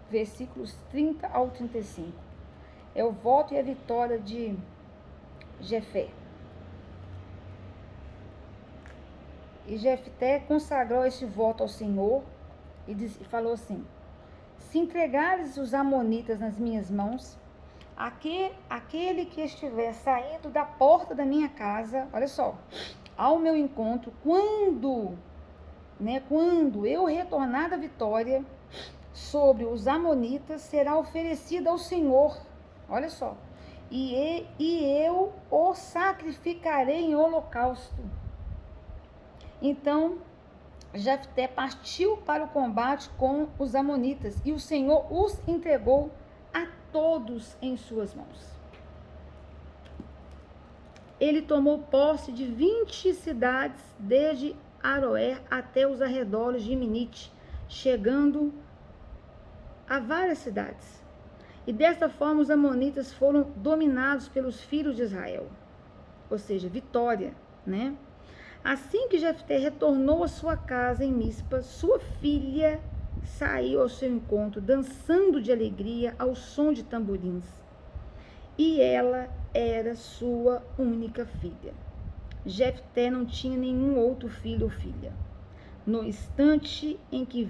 versículos 30 ao 35. É o voto e a vitória de Jefté. E Jefté consagrou esse voto ao Senhor e falou assim: se entregares os amonitas nas minhas mãos, aquele que estiver saindo da porta da minha casa, olha só, ao meu encontro, quando eu retornar da vitória sobre os amonitas, será oferecida ao Senhor, olha só, e eu o sacrificarei em holocausto. Então, Jefté partiu para o combate com os amonitas, e o Senhor os entregou a todos em suas mãos. Ele tomou posse de 20 cidades, desde Aroer até os arredores de Minite, chegando a várias cidades. E desta forma os amonitas foram dominados pelos filhos de Israel. Ou seja, vitória, né? Assim que Jefté retornou à sua casa em Mispa, sua filha saiu ao seu encontro, dançando de alegria ao som de tamborins. E ela era sua única filha. Jefté não tinha nenhum outro filho ou filha. No instante em que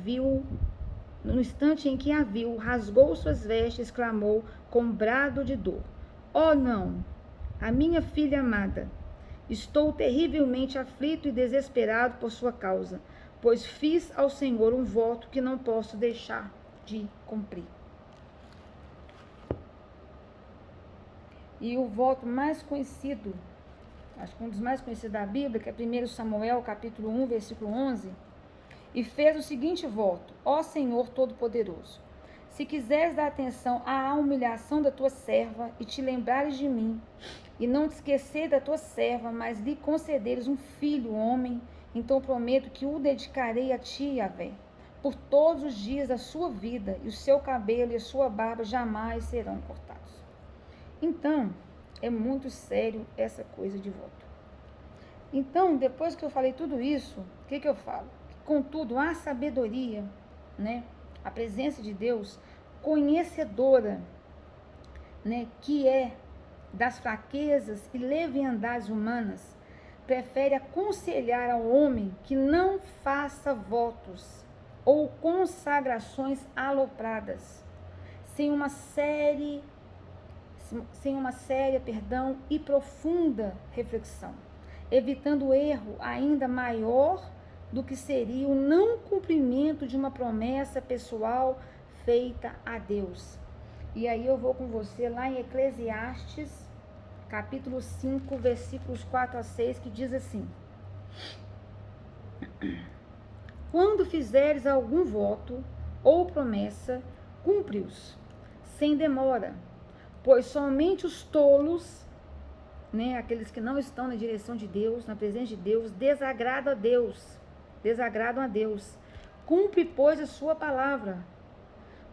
a viu, rasgou suas vestes e exclamou com um brado de dor: Oh, não, a minha filha amada! Estou terrivelmente aflito e desesperado por sua causa, pois fiz ao Senhor um voto que não posso deixar de cumprir. E o voto mais conhecido, acho que um dos mais conhecidos da Bíblia, que é 1 Samuel, capítulo 1, versículo 11, e fez o seguinte voto: Ó Senhor Todo-Poderoso, se quiseres dar atenção à humilhação da tua serva e te lembrares de mim, e não te esquecer da tua serva, mas lhe concederes um filho, homem, então prometo que o dedicarei a ti, Yahvé, por todos os dias da sua vida, e o seu cabelo e a sua barba jamais serão cortados. Então, é muito sério essa coisa de voto. Então, depois que eu falei tudo isso, o que eu falo? Contudo, a sabedoria, né, a presença de Deus, conhecedora, né, que é das fraquezas e leviandades humanas, prefere aconselhar ao homem que não faça votos ou consagrações alopradas, sem uma séria, e profunda reflexão, evitando o erro ainda maior do que seria o não cumprimento de uma promessa pessoal feita a Deus. E aí eu vou com você lá em Eclesiastes, capítulo 5, versículos 4 a 6, que diz assim: quando fizeres algum voto ou promessa, cumpre-os, sem demora, pois somente os tolos, né, aqueles que não estão na direção de Deus, na presença de Deus, desagradam a Deus. Cumpre, pois, a sua palavra.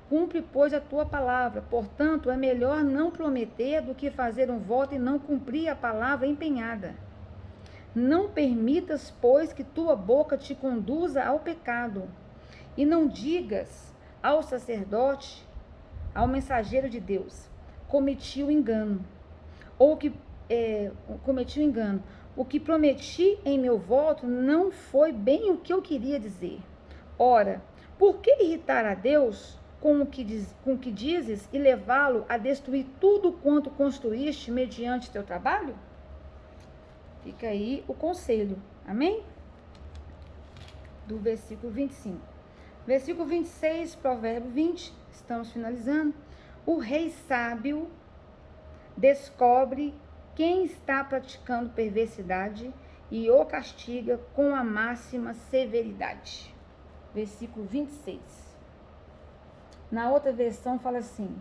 Cumpre, pois, a tua palavra. Portanto, é melhor não prometer do que fazer um voto e não cumprir a palavra empenhada. Não permitas, pois, que tua boca te conduza ao pecado, e não digas ao sacerdote, ao mensageiro de Deus, cometi o engano, o que prometi em meu voto não foi bem o que eu queria dizer. Ora, por que irritar a Deus com o que dizes e levá-lo a destruir tudo quanto construíste mediante teu trabalho? Fica aí o conselho, amém? Do versículo 25. Versículo 26, provérbio 20, estamos finalizando. O rei sábio descobre quem está praticando perversidade e o castiga com a máxima severidade. Versículo 26. Na outra versão fala assim: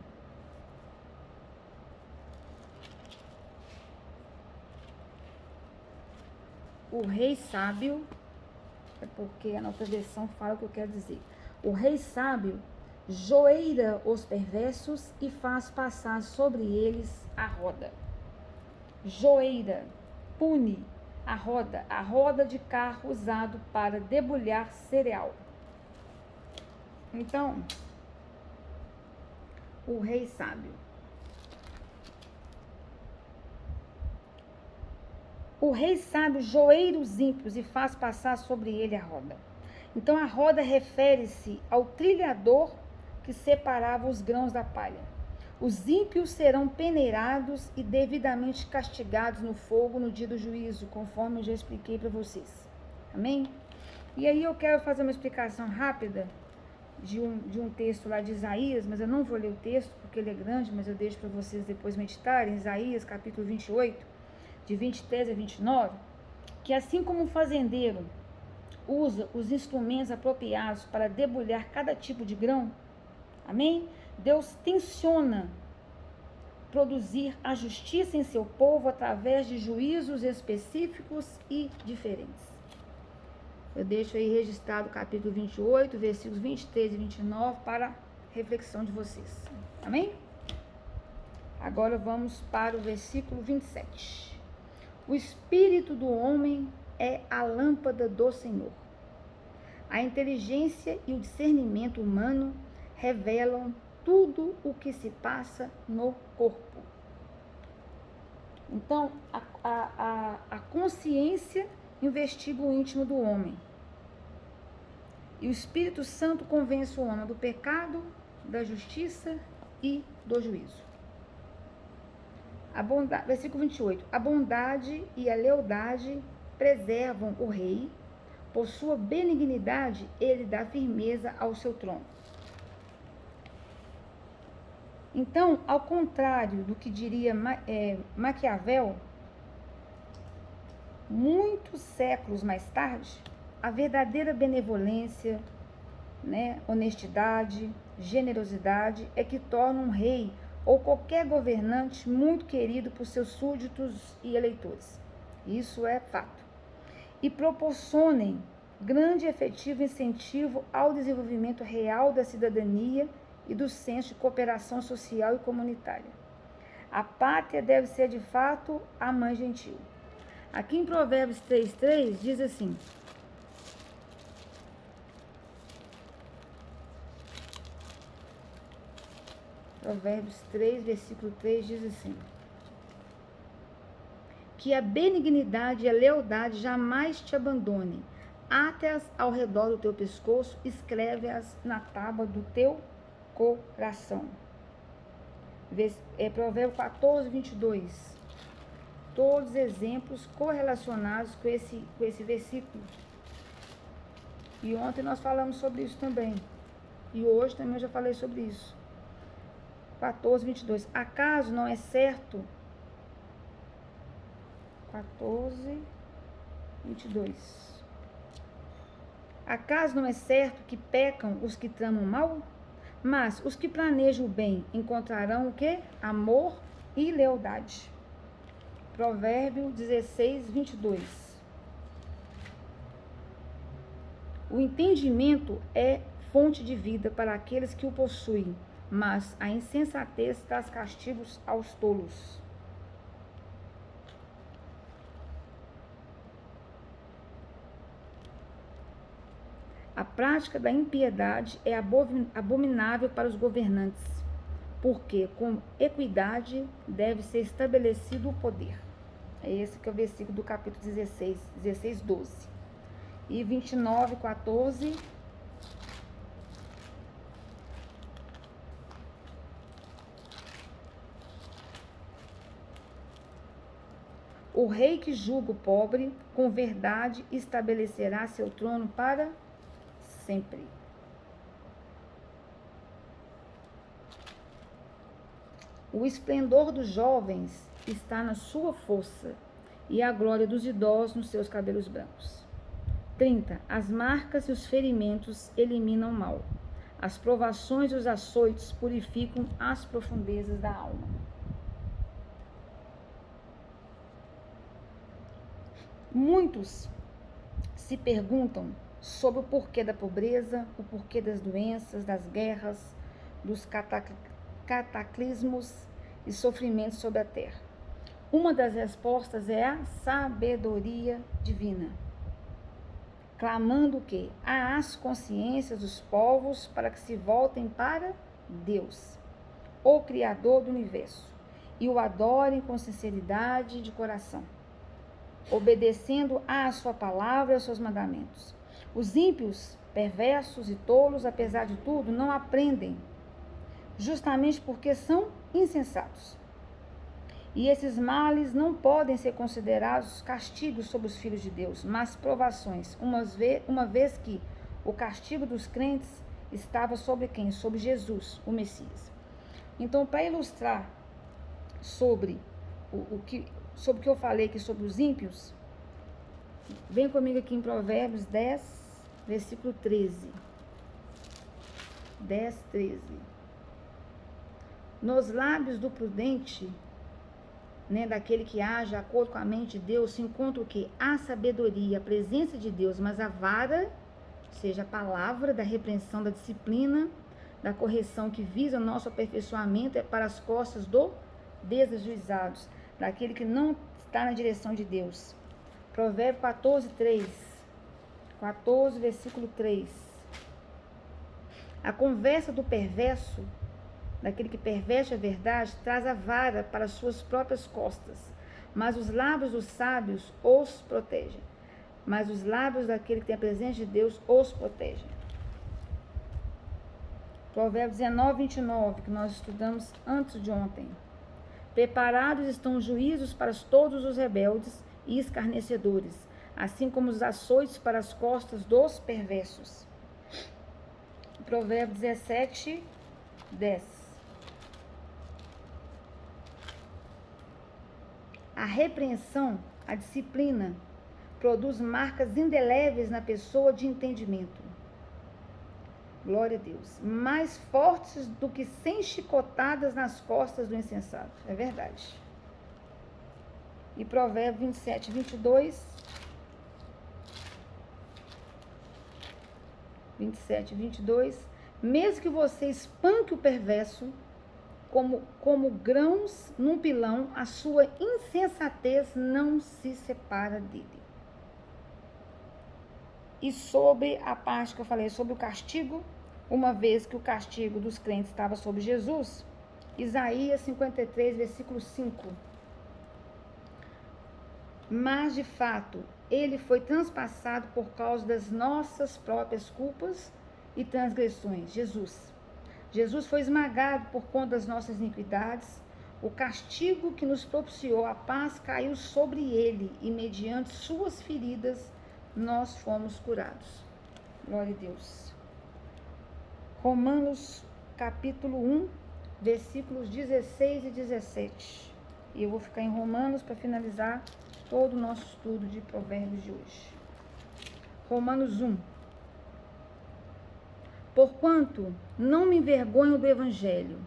o rei sábio, é porque a outra versão fala o que eu quero dizer. O rei sábio joeira os perversos e faz passar sobre eles a roda. Joeira, pune a roda de carro usado para debulhar cereal. Então, o rei sábio. O rei sábio joeira os ímpios e faz passar sobre ele a roda. Então, a roda refere-se ao trilhador que separava os grãos da palha. Os ímpios serão peneirados e devidamente castigados no fogo no dia do juízo, conforme eu já expliquei para vocês. Amém? E aí eu quero fazer uma explicação rápida de um texto lá de Isaías, mas eu não vou ler o texto porque ele é grande, mas eu deixo para vocês depois meditarem. Isaías, capítulo 28, de 23 a 29, que assim como o fazendeiro usa os instrumentos apropriados para debulhar cada tipo de grão, amém? Deus tenciona produzir a justiça em seu povo através de juízos específicos e diferentes. Eu deixo aí registrado o capítulo 28, versículos 23 e 29 para reflexão de vocês. Amém? Agora vamos para o versículo 27. O espírito do homem é a lâmpada do Senhor. A inteligência e o discernimento humano revelam tudo o que se passa no corpo. Então, a consciência investiga o íntimo do homem. E o Espírito Santo convence o homem do pecado, da justiça e do juízo. Versículo 28. A bondade e a lealdade preservam o rei. Por sua benignidade, ele dá firmeza ao seu trono. Então, ao contrário do que diria Maquiavel, muitos séculos mais tarde, a verdadeira benevolência, honestidade, generosidade é que torna um rei ou qualquer governante muito querido por seus súditos e eleitores. Isso é fato. E proporcionem grande e efetivo incentivo ao desenvolvimento real da cidadania e do senso de cooperação social e comunitária. A pátria deve ser, de fato, a mãe gentil. Aqui em Provérbios 3:3 diz assim: Provérbios 3, versículo 3 diz assim: que a benignidade e a lealdade jamais te abandone, ate-as ao redor do teu pescoço, escreve-as na tábua do teu coração. Provérbio 14, 22. Todos exemplos correlacionados com esse versículo. E ontem nós falamos sobre isso também. E hoje também eu já falei sobre isso. 14, 22. Acaso não é certo? 14, 22. Acaso não é certo que pecam os que tramam mal? Mas os que planejam o bem encontrarão o quê? Amor e lealdade. Provérbio 16, 22. O entendimento é fonte de vida para aqueles que o possuem, mas a insensatez traz castigos aos tolos. A prática da impiedade é abominável para os governantes, porque com equidade deve ser estabelecido o poder. É esse que é o versículo do capítulo 16, 12. E 29, 14. O rei que julga o pobre, com verdade estabelecerá seu trono para sempre. O esplendor dos jovens está na sua força, e a glória dos idosos nos seus cabelos brancos. 30. As marcas e os ferimentos eliminam o mal. As provações e os açoites purificam as profundezas da alma. Muitos se perguntam sobre o porquê da pobreza, o porquê das doenças, das guerras, dos cataclismos e sofrimentos sobre a terra. Uma das respostas é a sabedoria divina, clamando que às consciências dos povos para que se voltem para Deus, o Criador do universo, e o adorem com sinceridade de coração, obedecendo à sua palavra e aos seus mandamentos. Os ímpios, perversos e tolos, apesar de tudo, não aprendem, justamente porque são insensatos. E esses males não podem ser considerados castigos sobre os filhos de Deus, mas provações, uma vez que o castigo dos crentes estava sobre quem? Sobre Jesus, o Messias. Então, para ilustrar sobre o que eu falei aqui sobre os ímpios, vem comigo aqui em Provérbios 10, versículo 13. 10, 13. Nos lábios do prudente, daquele que age de acordo com a mente de Deus, se encontra o quê? A sabedoria, a presença de Deus, mas a vara, ou seja, a palavra da repreensão, da disciplina, da correção que visa o nosso aperfeiçoamento é para as costas do desajuizado, daquele que não está na direção de Deus. Provérbio 14, 3. 14, versículo 3. A conversa do perverso, daquele que perverte a verdade, traz a vara para as suas próprias costas, mas os lábios dos sábios os protegem. Mas os lábios daquele que tem a presença de Deus os protegem. Provérbios 19, 29, que nós estudamos antes de ontem. Preparados estão os juízos para todos os rebeldes e escarnecedores, assim como os açoites para as costas dos perversos. Provérbios 17, 10. A repreensão, a disciplina, produz marcas indeléveis na pessoa de entendimento. Glória a Deus. Mais fortes do que 100 chicotadas nas costas do insensato. É verdade. E Provérbio 27, 22. 27, 22. Mesmo que você espanque o perverso, como grãos num pilão, a sua insensatez não se separa dele. E sobre a parte que eu falei sobre o castigo, uma vez que o castigo dos crentes estava sobre Jesus, Isaías 53, versículo 5. Mas, de fato, ele foi transpassado por causa das nossas próprias culpas e transgressões, Jesus. Jesus foi esmagado por conta das nossas iniquidades. O castigo que nos propiciou a paz caiu sobre ele e mediante suas feridas nós fomos curados. Glória a Deus. Romanos capítulo 1, versículos 16 e 17. E eu vou ficar em Romanos para finalizar todo o nosso estudo de provérbios de hoje. Romanos 1. Porquanto não me envergonho do evangelho,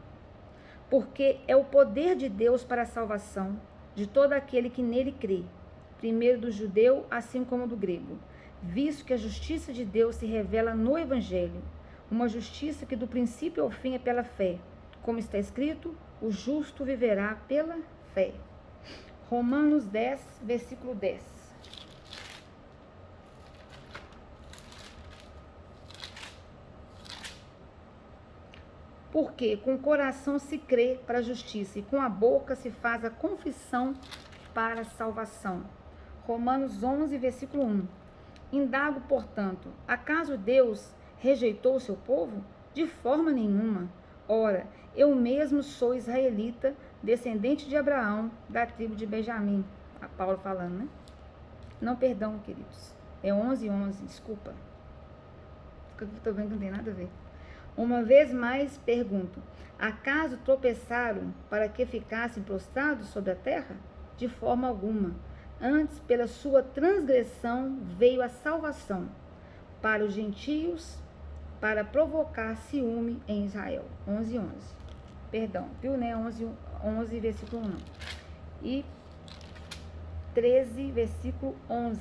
porque é o poder de Deus para a salvação de todo aquele que nele crê, primeiro do judeu, assim como do grego, visto que a justiça de Deus se revela no evangelho, uma justiça que do princípio ao fim é pela fé, como está escrito, o justo viverá pela fé. Romanos 10, versículo 10. Porque com o coração se crê para a justiça e com a boca se faz a confissão para a salvação. Romanos 11, versículo 1. Indago, portanto, acaso Deus rejeitou o seu povo? De forma nenhuma. Ora, eu mesmo sou israelita, descendente de Abraão, da tribo de Benjamim. A Paulo falando, né? Não, perdão, queridos. É 11:11, desculpa. Estou vendo que não tem nada a ver. Uma vez mais pergunto, acaso tropeçaram para que ficassem prostrados sobre a terra? De forma alguma. Antes, pela sua transgressão, veio a salvação para os gentios, para provocar ciúme em Israel. 11:11. Perdão, viu, né? 11, versículo 1. E 13, versículo 11.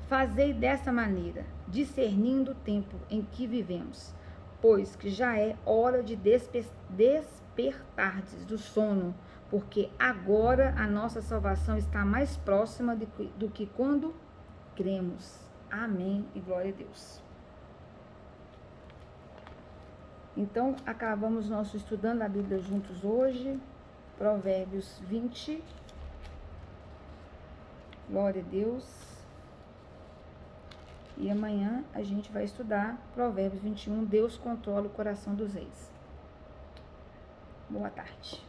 Fazei dessa maneira, discernindo o tempo em que vivemos, pois que já é hora de despertardes do sono, porque agora a nossa salvação está mais próxima do que quando cremos. Amém e glória a Deus. Então, acabamos nosso estudando a Bíblia juntos hoje, Provérbios 20. Glória a Deus. E amanhã a gente vai estudar Provérbios 21, Deus controla o coração dos reis. Boa tarde.